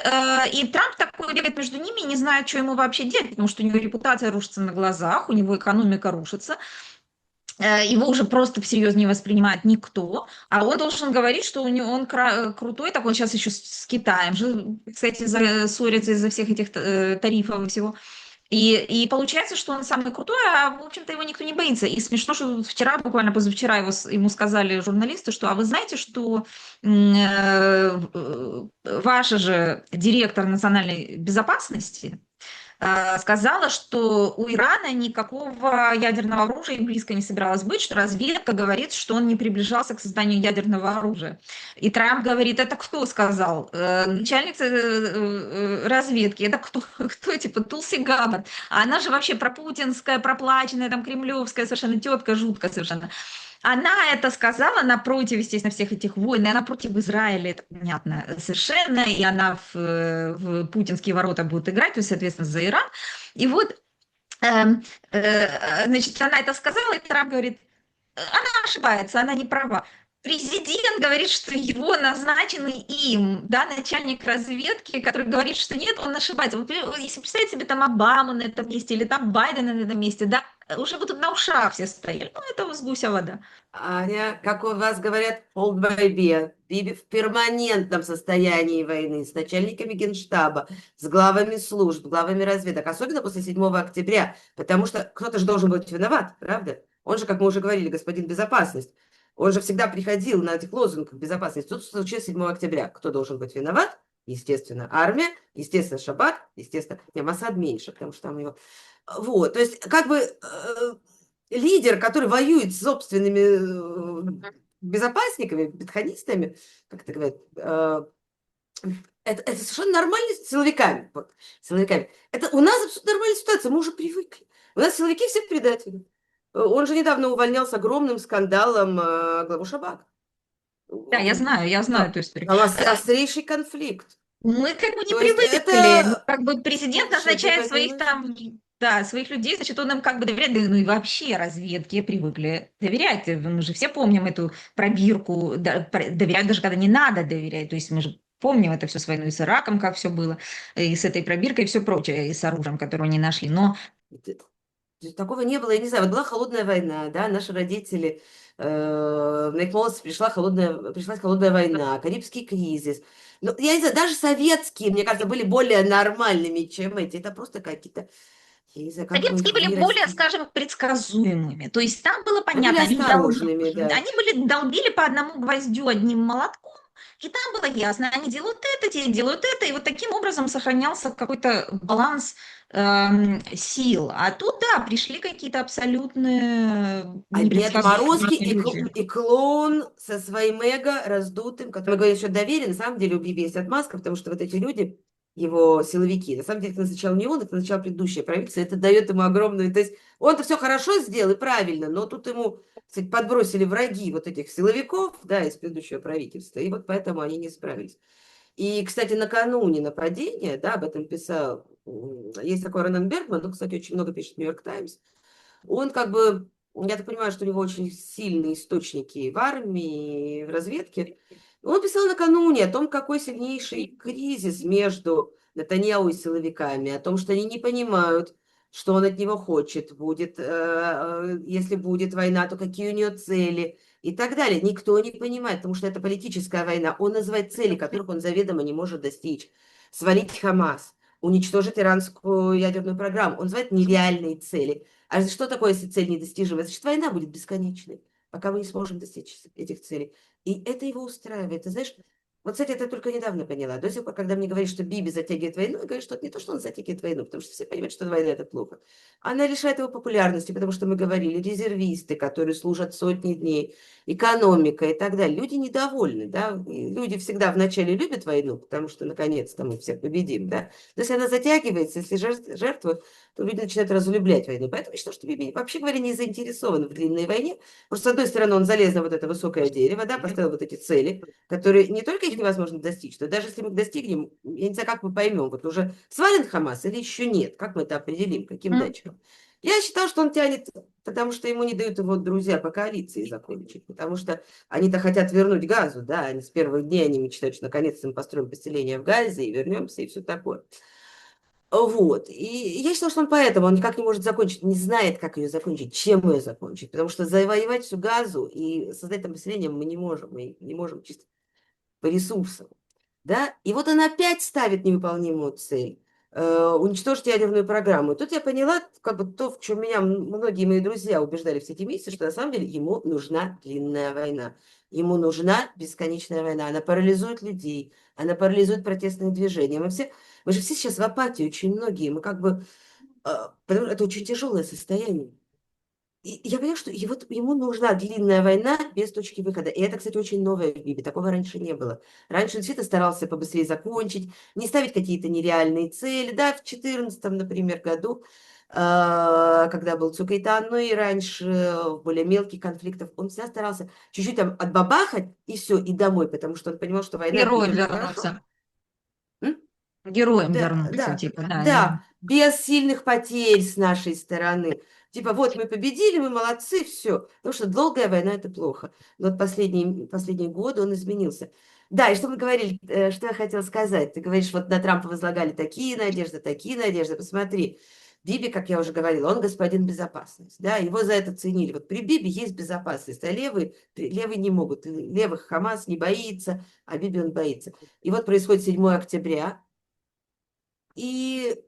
Трамп такой бегает между ними, не знает, что ему вообще делать, потому что у него репутация рушится на глазах, у него экономика рушится. Его уже просто всерьез не воспринимает никто, а он должен говорить, что он крутой, так он сейчас еще с Китаем же, кстати, ссорится из-за всех этих тарифов и всего. И получается, что он самый крутой, а, в общем-то, его никто не боится. И смешно, что вчера, буквально позавчера, ему сказали журналисты, что, а вы знаете, что ваша же директор национальной безопасности сказала, что у Ирана никакого ядерного оружия и близко не собиралось быть, что разведка говорит, что он не приближался к созданию ядерного оружия. И Трамп говорит, это кто сказал? Начальница разведки, это кто типа Тулси Габбард? А она же вообще пропутинская, проплаченная, там, кремлевская совершенно тетка, жуткая совершенно. Она это сказала напротив, естественно, всех этих войн, и она против Израиля, это понятно совершенно, и она в путинские ворота будет играть, то есть, соответственно, за Иран. И вот, значит, она это сказала, и Трамп говорит, она ошибается, она не права. Президент говорит, что его назначенный им, да, начальник разведки, который говорит, что нет, он ошибается. Вот, если представить себе там Обаму на этом месте или там Байдена на этом месте, да, уже будут на ушах все стояли. Ну, это с гуся вода. Аня, как у вас говорят, hold by beer. Биби в перманентном состоянии войны с начальниками генштаба, с главами служб, главами разведок, особенно после 7 октября, потому что кто-то же должен быть виноват, правда? Он же, как мы уже говорили, господин безопасность. Он же всегда приходил на этих лозунгах безопасности. Тут случилось 7 октября. Кто должен быть виноват? Естественно, армия, естественно, Шабак, естественно, не, Масад меньше, потому что там его... Вот, то есть, как бы лидер, который воюет с собственными безопасниками, бетханистами, как это говорят, это совершенно нормально с силовиками. Вот, силовиками. Это у нас абсолютно нормальная ситуация, мы уже привыкли. У нас силовики все предатели. Он же недавно увольнял с огромным скандалом главу Шабак. Да, я знаю эту историю. Там острейший конфликт. Мы как бы не То есть привыкли. Ну, это как бы президент волшебная назначает своих подлость. там, да, своих людей, значит, он им как бы доверяет. Да, ну и вообще разведке привыкли доверять. Мы же все помним эту пробирку, доверять даже когда не надо доверять. То есть мы же помним это все с войной с Ираком, как все было, и с этой пробиркой, и все прочее, и с оружием, которое они нашли. Но Такого не было, я не знаю, вот была холодная война, да, наши родители, на их молодости пришлась холодная война, Карибский кризис. Ну, я не знаю, даже советские, мне кажется, были более нормальными, чем эти. Это просто какие-то, я не знаю, как мы их советские были более, вырастили. скажем, предсказуемыми. То есть там было Мы были понятно, осторожными, да. они были, долбили по одному гвоздю одним молотком, и там было ясно, они делают это, те делают это, и вот таким образом сохранялся какой-то баланс сил. А тут, да, пришли какие-то абсолютно Одни отморозки непредсказуемые люди. и клоун со своим эго раздутым, который, мы говорим, что доверие, на самом деле у Биби есть отмазка, потому что вот эти люди, его силовики, на самом деле это назначал не он, это назначало предыдущее правительство, это дает ему огромную, то есть он-то все хорошо сделал и правильно, но тут ему, кстати, подбросили враги вот этих силовиков, да, из предыдущего правительства, и вот поэтому они не справились. И, кстати, накануне нападения, да, об этом писал, есть такой Ронан Бергман, ну, кстати, очень много пишет Нью-Йорк Таймс, он как бы, я так понимаю, что у него очень сильные источники в армии, в разведке. Он писал накануне о том, какой сильнейший кризис между Нетаньяху и силовиками, о том, что они не понимают, что он от него хочет, будет, если будет война, то какие у нее цели и так далее. Никто не понимает, потому что это политическая война. Он называет цели, которых он заведомо не может достичь. Свалить Хамас, уничтожить иранскую ядерную программу. Он называет нереальные цели. А что такое, если цель недостижима? Значит, война будет бесконечной, пока мы не сможем достичь этих целей. И это его устраивает. Ты знаешь, вот, кстати, это только недавно поняла. До сих пор, когда мне говорят, что Биби затягивает войну, я говорю, что это не то, что он затягивает войну, потому что все понимают, что война– это плохо. Она лишает его популярности, потому что мы говорили, резервисты, которые служат сотни дней, экономика и так далее. Люди недовольны, да, и люди всегда вначале любят войну, потому что наконец-то мы всех победим, да. Но если она затягивается, если жертвы, то люди начинают разлюблять войну. Поэтому я считаю, что Биби, вообще говоря, не заинтересован в длинной войне. Просто, с одной стороны, он залез на вот это высокое дерево, да, поставил вот эти цели, которые не только их невозможно достичь, но даже если мы их достигнем, я не знаю, как мы поймем, вот уже свален Хамас или еще нет, как мы это определим, каким датчиком. Я считал, что он тянет, потому что ему не дают его друзья по коалиции закончить, потому что они-то хотят вернуть Газу, да, они с первых дней они мечтают, что наконец-то мы построим поселение в Газе и вернемся, и все такое. Вот. И я считала, что он поэтому, он никак не может закончить, не знает, как ее закончить, чем ее закончить. Потому что завоевать всю Газу и создать там поселение мы не можем чисто по ресурсам. Да? И вот он опять ставит невыполнимую цель уничтожить ядерную программу. И тут я поняла, как бы то, в чем меня многие мои друзья убеждали все эти месяцы, что на самом деле ему нужна длинная война. Ему нужна бесконечная война. Она парализует людей, она парализует протестные движения. Мы же все сейчас в апатии, очень многие. Мы как бы... Потому что это очень тяжелое состояние. И я поняла, что ему нужна длинная война без точки выхода. И это, кстати, очень новое в Биби. Такого раньше не было. Раньше он действительно старался побыстрее закончить, не ставить какие-то нереальные цели. Да, в 2014, например, году, когда был Цукейтан, ну и раньше, в более мелких конфликтах, он всегда старался чуть-чуть там отбабахать и все, и домой, потому что он понимал, что война Героем идет хорошо. вернуться. Героем Да, вернуться, да, типа, да. да, без сильных потерь с нашей стороны. Типа, вот мы победили, мы молодцы, все. Потому что долгая война– это плохо. Но вот последние годы он изменился. Да, и что мы говорили, что я хотела сказать. Ты говоришь, вот на Трампа возлагали такие надежды, такие надежды. Посмотри, Биби, как я уже говорила, он господин безопасности. Да, его за это ценили. Вот при Биби есть безопасность, а левые не могут. Левых Хамас не боится, а Биби он боится. И вот происходит 7 октября, и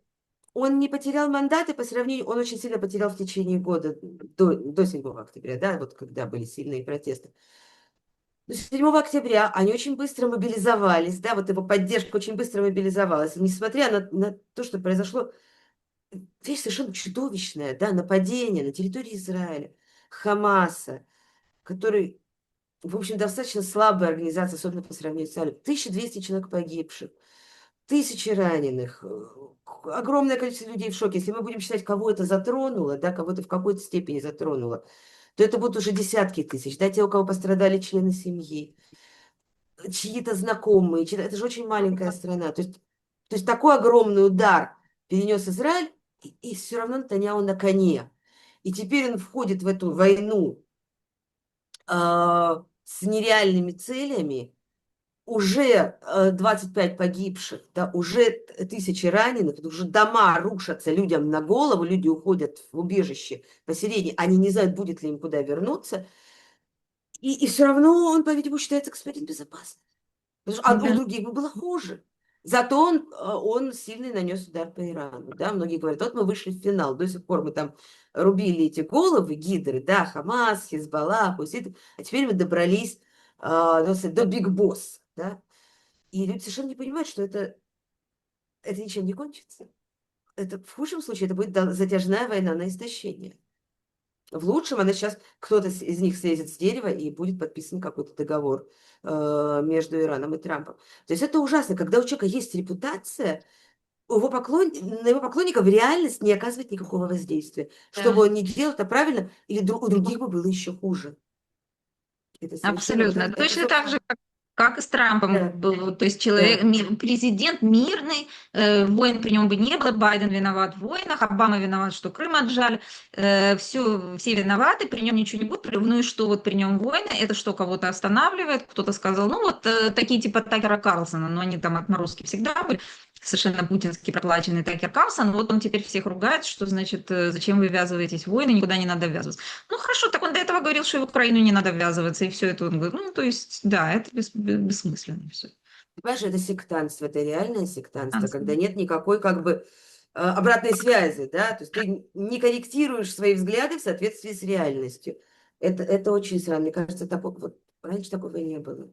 он не потерял мандаты по сравнению, он очень сильно потерял в течение года, до 7 октября, да, вот когда были сильные протесты. До 7 октября они очень быстро мобилизовались, да, вот его поддержка очень быстро мобилизовалась. И несмотря на то, что произошло, вещь совершенно чудовищная, да, нападение на территории Израиля, Хамаса, который, в общем, достаточно слабая организация, особенно по сравнению с Израилем. 1200 человек погибших. Тысячи раненых, огромное количество людей в шоке. Если мы будем считать, кого это затронуло, да, кого это в какой-то степени затронуло, то это будут уже десятки тысяч, да, те, у кого пострадали члены семьи. чьи-то знакомые, это же очень маленькая страна. То есть такой огромный удар перенес Израиль, и все равно Натаньяху на коне. И теперь он входит в эту войну с нереальными целями, уже 25 погибших, да, уже тысячи раненых, уже дома рушатся людям на голову, люди уходят в убежище поселение, они не знают, будет ли им куда вернуться, и все равно он, по-видимому, считается господин безопасным. Потому что, у Да. других бы было хуже. Зато он сильный нанес удар по Ирану. Да? Многие говорят, вот мы вышли в финал, до сих пор мы там рубили эти головы, гидры, да, Хамас, Хизбалла, Хуситы, а теперь мы добрались до Биг Босс. Да? И люди совершенно не понимают, что это ничем не кончится. Это, в худшем случае это будет затяжная война на истощение. В лучшем она сейчас, кто-то из них слезет с дерева и будет подписан какой-то договор между Ираном и Трампом. То есть это ужасно, когда у человека есть репутация, на его поклонников реальность не оказывает никакого воздействия. Что бы Да. он ни делал, это правильно, или у других бы было еще хуже. Это совершенно, Абсолютно. это, Точно так же, как и с Трампом да, был. То есть да. президент мирный, войн при нем бы не было, Байден виноват в войнах, Обама виноват, что Крым отжали, все виноваты, при нем ничего не будет. Ну и что вот при нем войны, это что, кого-то останавливает? Кто-то сказал, ну вот такие типа Такера Карлсона, но они там отморозки всегда были, совершенно путинский проплаченный Такер Карлсон, вот он теперь всех ругает, что значит, зачем вы ввязываетесь в войны, никуда не надо ввязываться. Ну хорошо, так он до этого говорил, что и в Украину не надо ввязываться, и все это он говорит. Ну, то есть, да, это бессмысленно все. Понимаешь, это сектантство, это реальное сектантство, когда нет никакой как бы обратной связи, да, то есть ты не корректируешь свои взгляды в соответствии с реальностью. Это очень странно. Мне кажется, вот, раньше такого не было.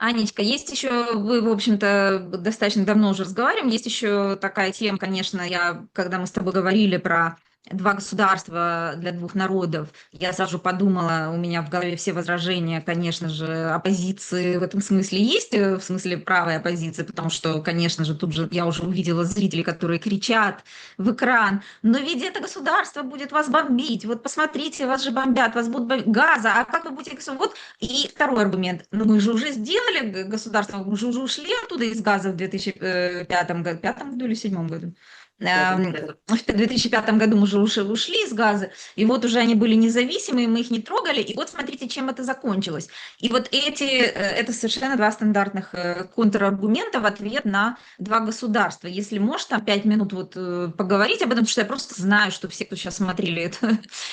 Анечка, есть еще, вы, в общем-то, достаточно давно уже разговариваем, есть еще такая тема, конечно, когда мы с тобой говорили про два государства для двух народов, я сразу подумала, у меня в голове все возражения, конечно же, оппозиции в этом смысле есть, в смысле правой оппозиции, потому что, конечно же, тут же я уже увидела зрителей, которые кричат в экран, но ведь это государство будет вас бомбить, вот посмотрите, вас же бомбят, вас будут бомбить, Газа, а как вы будете, вот и второй аргумент. Ну, мы же уже сделали государство, мы же уже ушли оттуда из газа в 2005 году, пятом году или седьмом году. Пятом. В 2005 году мы уже ушли из газа, и вот уже они были независимые, мы их не трогали, и вот смотрите, чем это закончилось. И вот это совершенно два стандартных контраргумента в ответ на два государства. Если можешь там 5 минут вот поговорить об этом, потому что я просто знаю, что все, кто сейчас смотрели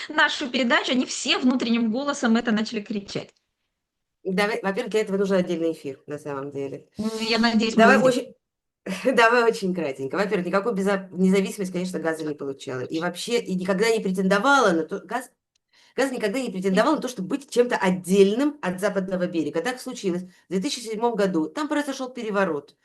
нашу передачу, они все внутренним голосом это начали кричать. Давай, во-первых, для этого нужен отдельный эфир, на самом деле. Я надеюсь, мы его Давай сделаем. очень, давай очень кратенько. Во-первых, никакой независимость, конечно, газа не получала. И вообще, и никогда не претендовала на то, Газ никогда не претендовал на то, чтобы быть чем-то отдельным от западного берега. Так случилось в 2007 году. Там произошел переворот.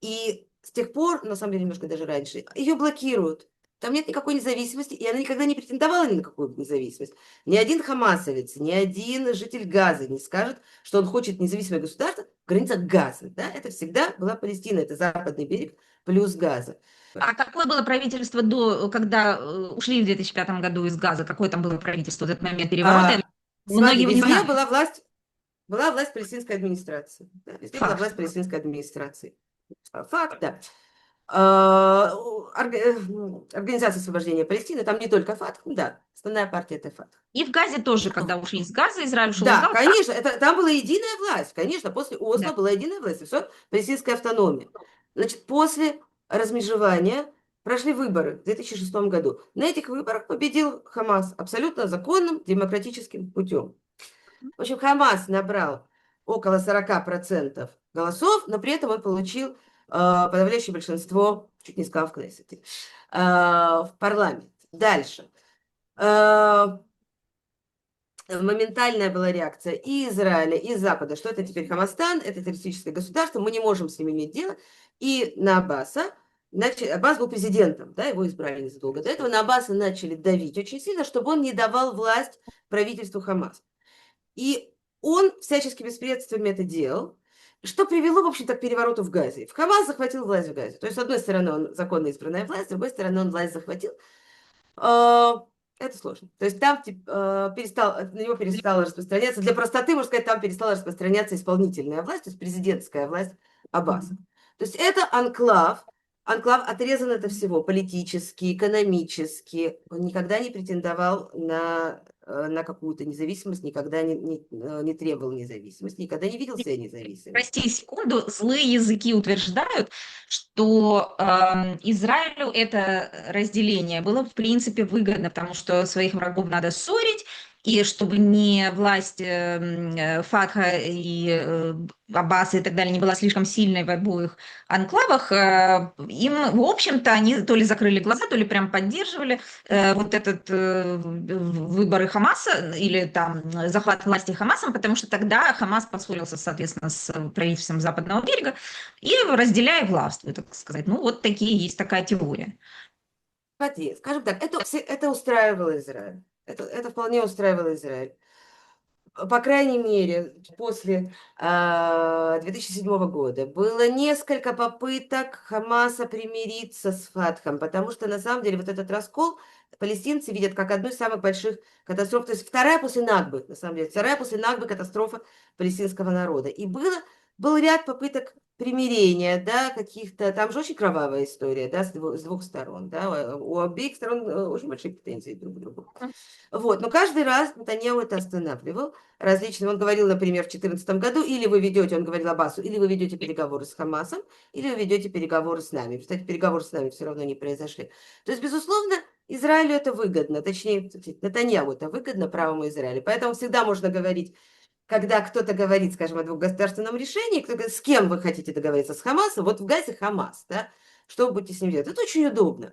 И с тех пор, на самом деле, немножко даже раньше, ее блокируют. Там нет никакой независимости, и она никогда не претендовала ни на какую независимость. Ни один хамасовец, ни один житель Газа не скажет, что он хочет независимое государство в границах Газа. Да? Это всегда была Палестина, это западный берег плюс Газа. А какое было правительство когда ушли в 2005 году из газа? Какое там было правительство в этот момент переворота? Многие Смотри, его не везде знают. была власть палестинской администрации. Да, везде была Факт. власть палестинской администрации. Факт, да. Организация освобождения Палестины, там не только ФАТХ, да, основная партия это ФАТХ. И в Газе тоже, когда ушли из газа, Израиль ушел из Да, газа. конечно, там была единая власть, конечно, после Осло Да. была единая власть, и все, палестинская автономия. Значит, после размежевания прошли выборы в 2006 году. На этих выборах победил Хамас абсолютно законным демократическим путем. В общем, Хамас набрал около 40% голосов, но при этом он получил подавляющее большинство, чуть не сказал в Кнессете, в парламент. Дальше. Моментальная была реакция и Израиля, и Запада, что это теперь Хамастан, это террористическое государство, мы не можем с ним иметь дело. И на Аббаса, Аббас был президентом, да, его избрали незадолго до этого, на Аббаса начали давить очень сильно, чтобы он не давал власть правительству Хамас. И он всяческими средствами это делал, что привело, в общем-то, к перевороту в Газе. В Хамас захватил власть в Газе. То есть, с одной стороны, он законно избранная власть, с другой стороны, он власть захватил. Это сложно. То есть там на него перестала распространяться, для простоты, можно сказать, там перестала распространяться исполнительная власть, то есть президентская власть Аббаса. То есть это анклав отрезан от всего политически, экономически. Он никогда не претендовал на какую-то независимость, никогда не требовал независимости, никогда не видел себя независимым. Прости секунду, злые языки утверждают, что Израилю это разделение было в принципе выгодно, потому что своих врагов надо ссорить, и чтобы не власть Фатха и Аббаса и так далее не была слишком сильной в обоих анклавах, им, в общем-то, они то ли закрыли глаза, то ли прям поддерживали вот этот выборы Хамаса или там захват власти Хамасом, потому что тогда Хамас поссорился, соответственно, с правительством Западного берега и разделяя властвует, так сказать. Ну, вот такие, есть такая теория. Смотри, скажем так, это устраивало Израиль. Это вполне устраивало Израиль. По крайней мере, после 2007 года было несколько попыток Хамаса примириться с Фатхом, потому что на самом деле вот этот раскол палестинцы видят как одну из самых больших катастроф, то есть вторая после Нагбы, на самом деле, вторая после Нагбы катастрофа палестинского народа. И был ряд попыток примирения, да, каких-то, там же очень кровавая история, да, с двух сторон, да, у обеих сторон очень большие претензии друг к другу. Вот, но каждый раз Нетаньяху это останавливал различные. Он говорил, например, в 2014 году, или вы ведете, он говорил Аббасу, или вы ведете переговоры с Хамасом, или вы ведете переговоры с нами. Кстати, переговоры с нами все равно не произошли. То есть, безусловно, Израилю это выгодно, точнее, Нетаньяху это выгодно правому Израилю. Поэтому всегда можно говорить, когда кто-то говорит, скажем, о двухгосударственном решении, кто говорит, с кем вы хотите договориться, с Хамасом, вот в Газе Хамас, да, что вы будете с ним делать. Это очень удобно.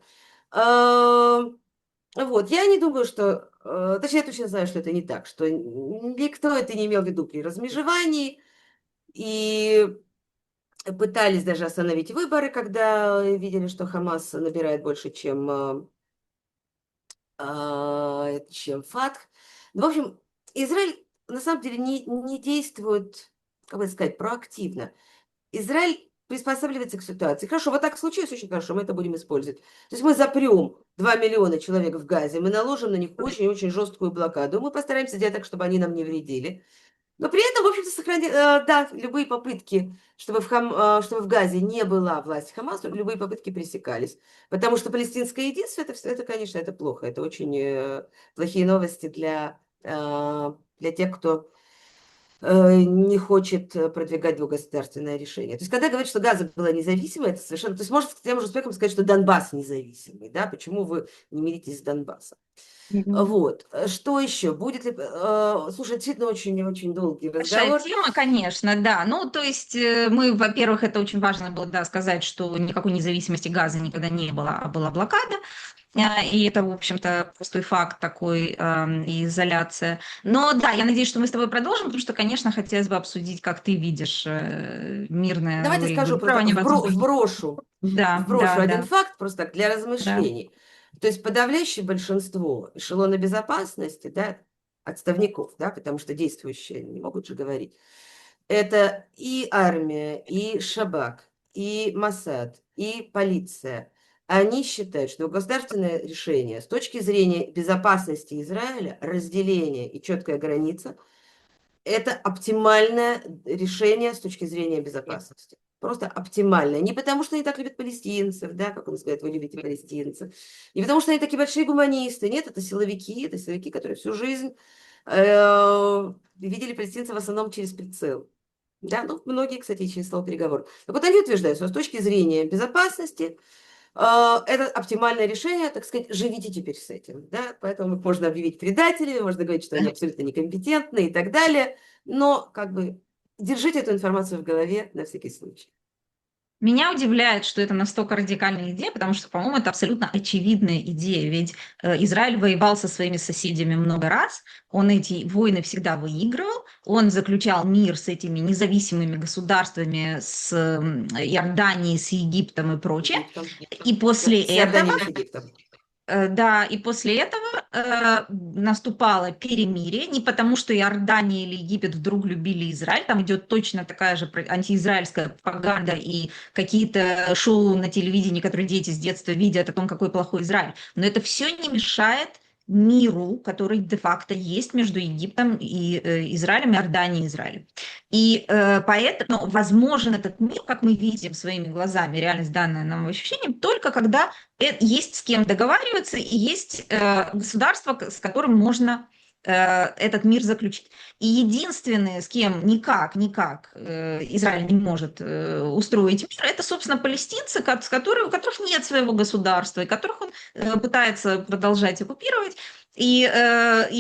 Вот, я не думаю, что, точнее, я точно знаю, что это не так, что никто это не имел в виду при размежевании, и пытались даже остановить выборы, когда видели, что Хамас набирает больше, чем Фатх. Ну, в общем, Израиль на самом деле не действует, как бы сказать, проактивно. Израиль приспосабливается к ситуации. Хорошо, вот так случилось, очень хорошо, мы это будем использовать. То есть мы запрем 2 миллиона человек в Газе, мы наложим на них очень-очень жесткую блокаду, мы постараемся сделать так, чтобы они нам не вредили. Но при этом, в общем-то, да, любые попытки, чтобы в Газе не была власть Хамаса, любые попытки пресекались. Потому что палестинское единство, это, конечно, это плохо. Это очень плохие новости для тех, кто не хочет продвигать двухгосударственное решение. То есть, когда говорят, что Газа была независимой, это совершенно... То есть, можно с тем же успехом сказать, что Донбасс независимый, да? Почему вы не миритесь с Донбассом? Вот. Что еще? Будет ли... Слушай, действительно, очень-очень долгий Большая разговор. тема, конечно, да. Ну, то есть мы, во-первых, это очень важно было, да, сказать, что никакой независимости Газа никогда не было, а была блокада. И это, в общем-то, простой факт такой, и изоляция. Но да, я надеюсь, что мы с тобой продолжим, потому что, конечно, хотелось бы обсудить, как ты видишь мирное Давайте скажу, просто урегулирование, возможно. Да, вброшу да, один да, факт, просто так для да. размышлений. То есть подавляющее большинство эшелона безопасности, да, отставников, да, потому что действующие не могут же говорить, это и армия, и Шабак, и Моссад, и полиция. Они считают, что государственное решение с точки зрения безопасности Израиля, разделения и четкая граница, это оптимальное решение с точки зрения безопасности. Просто оптимальное. Не потому, что они так любят палестинцев, да, как он сказать, вы любите палестинцев. Не потому, что они такие большие гуманисты. Нет, это силовики, которые всю жизнь видели палестинцев в основном через прицел. Да, ну, многие, кстати, через стол переговоров. Так вот, они утверждают, что с точки зрения безопасности это оптимальное решение, так сказать, живите теперь с этим. Да? Поэтому их можно объявить предателями, можно говорить, что они абсолютно некомпетентны и так далее. Но как бы держите эту информацию в голове на всякий случай. Меня удивляет, что это настолько радикальная идея, потому что, по-моему, это абсолютно очевидная идея. Ведь Израиль воевал со своими соседями много раз, он эти войны всегда выигрывал, он заключал мир с этими независимыми государствами, с Иорданией, с Египтом и прочее. Египтом. И после С этого Иорданией, с Египтом. Да, и после этого наступало перемирие, не потому что Иордания или Египет вдруг любили Израиль, там идет точно такая же антиизраильская пропаганда и какие-то шоу на телевидении, которые дети с детства видят о том, какой плохой Израиль. Но это все не мешает миру, который де-факто есть между Египтом и Израилем, Иорданией и Израилем. И поэтому возможен этот мир, как мы видим своими глазами, реальность, данная нам ощущением, только когда есть с кем договариваться и есть государство, с которым можно этот мир заключить. И единственные, с кем никак Израиль не может устроить мир, это, собственно, палестинцы, у которых нет своего государства, и которых он пытается продолжать оккупировать. И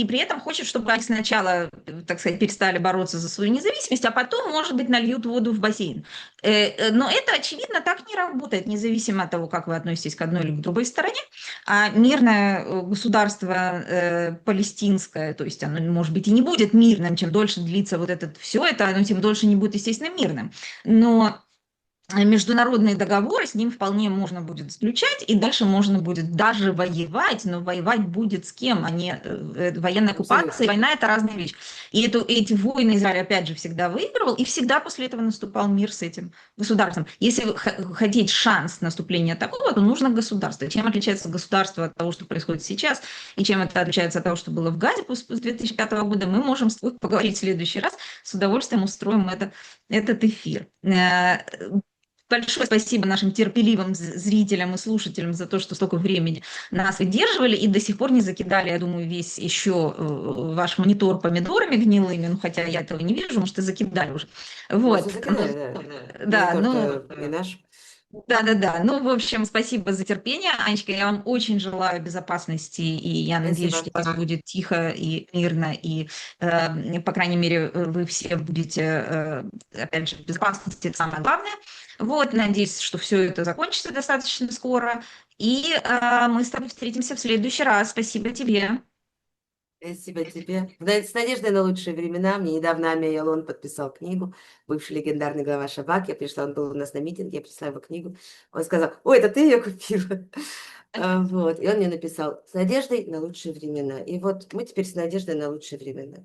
при этом хочет, чтобы они сначала, так сказать, перестали бороться за свою независимость, а потом, может быть, нальют воду в бассейн. Но это, очевидно, так не работает, независимо от того, как вы относитесь к одной или к другой стороне. А мирное государство палестинское, то есть оно, может быть, и не будет мирным, чем дольше длится вот это все это, оно тем дольше не будет, естественно, мирным. Но международные договоры с ним вполне можно будет заключать, и дальше можно будет даже воевать, но воевать будет с кем, а не военная оккупация. Война – это разные вещи. И эти войны Израиль, опять же, всегда выигрывал, и всегда после этого наступал мир с этим государством. Если хотеть шанс наступления такого, то нужно государство. Чем отличается государство от того, что происходит сейчас, и чем это отличается от того, что было в Газе после 2005 года, мы можем с тобой поговорить в следующий раз. С удовольствием устроим этот эфир. Большое спасибо нашим терпеливым зрителям и слушателям за то, что столько времени нас выдерживали и до сих пор не закидали, я думаю, весь еще ваш монитор помидорами гнилыми, ну, хотя я этого не вижу, может, и закидали уже. Вот. Да, не наш. Да. Ну, в общем, спасибо за терпение, Анечка. Я вам очень желаю безопасности, и я надеюсь, что у вас будет тихо и мирно, и, по крайней мере, вы все будете, опять же, в безопасности, это самое главное. Вот, надеюсь, что все это закончится достаточно скоро, и мы с тобой встретимся в следующий раз. Спасибо тебе. Спасибо тебе. С надеждой на лучшие времена. Мне недавно Амия Ялон подписал книгу, бывший легендарный глава Шабак. Я пришла, он был у нас на митинге, я пришла его книгу. Он сказал: ой, это ты ее купила? Вот. И он мне написал: с надеждой на лучшие времена. И вот мы теперь с надеждой на лучшие времена.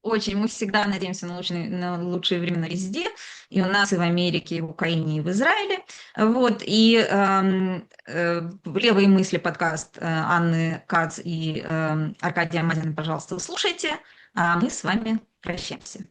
Очень, мы всегда надеемся на лучшие времена везде, и у нас, и в Америке, и в Украине, и в Израиле. Вот, и «Левые мысли» подкаст Анны Кац и Аркадия Мазина, пожалуйста, слушайте, а мы с вами прощаемся.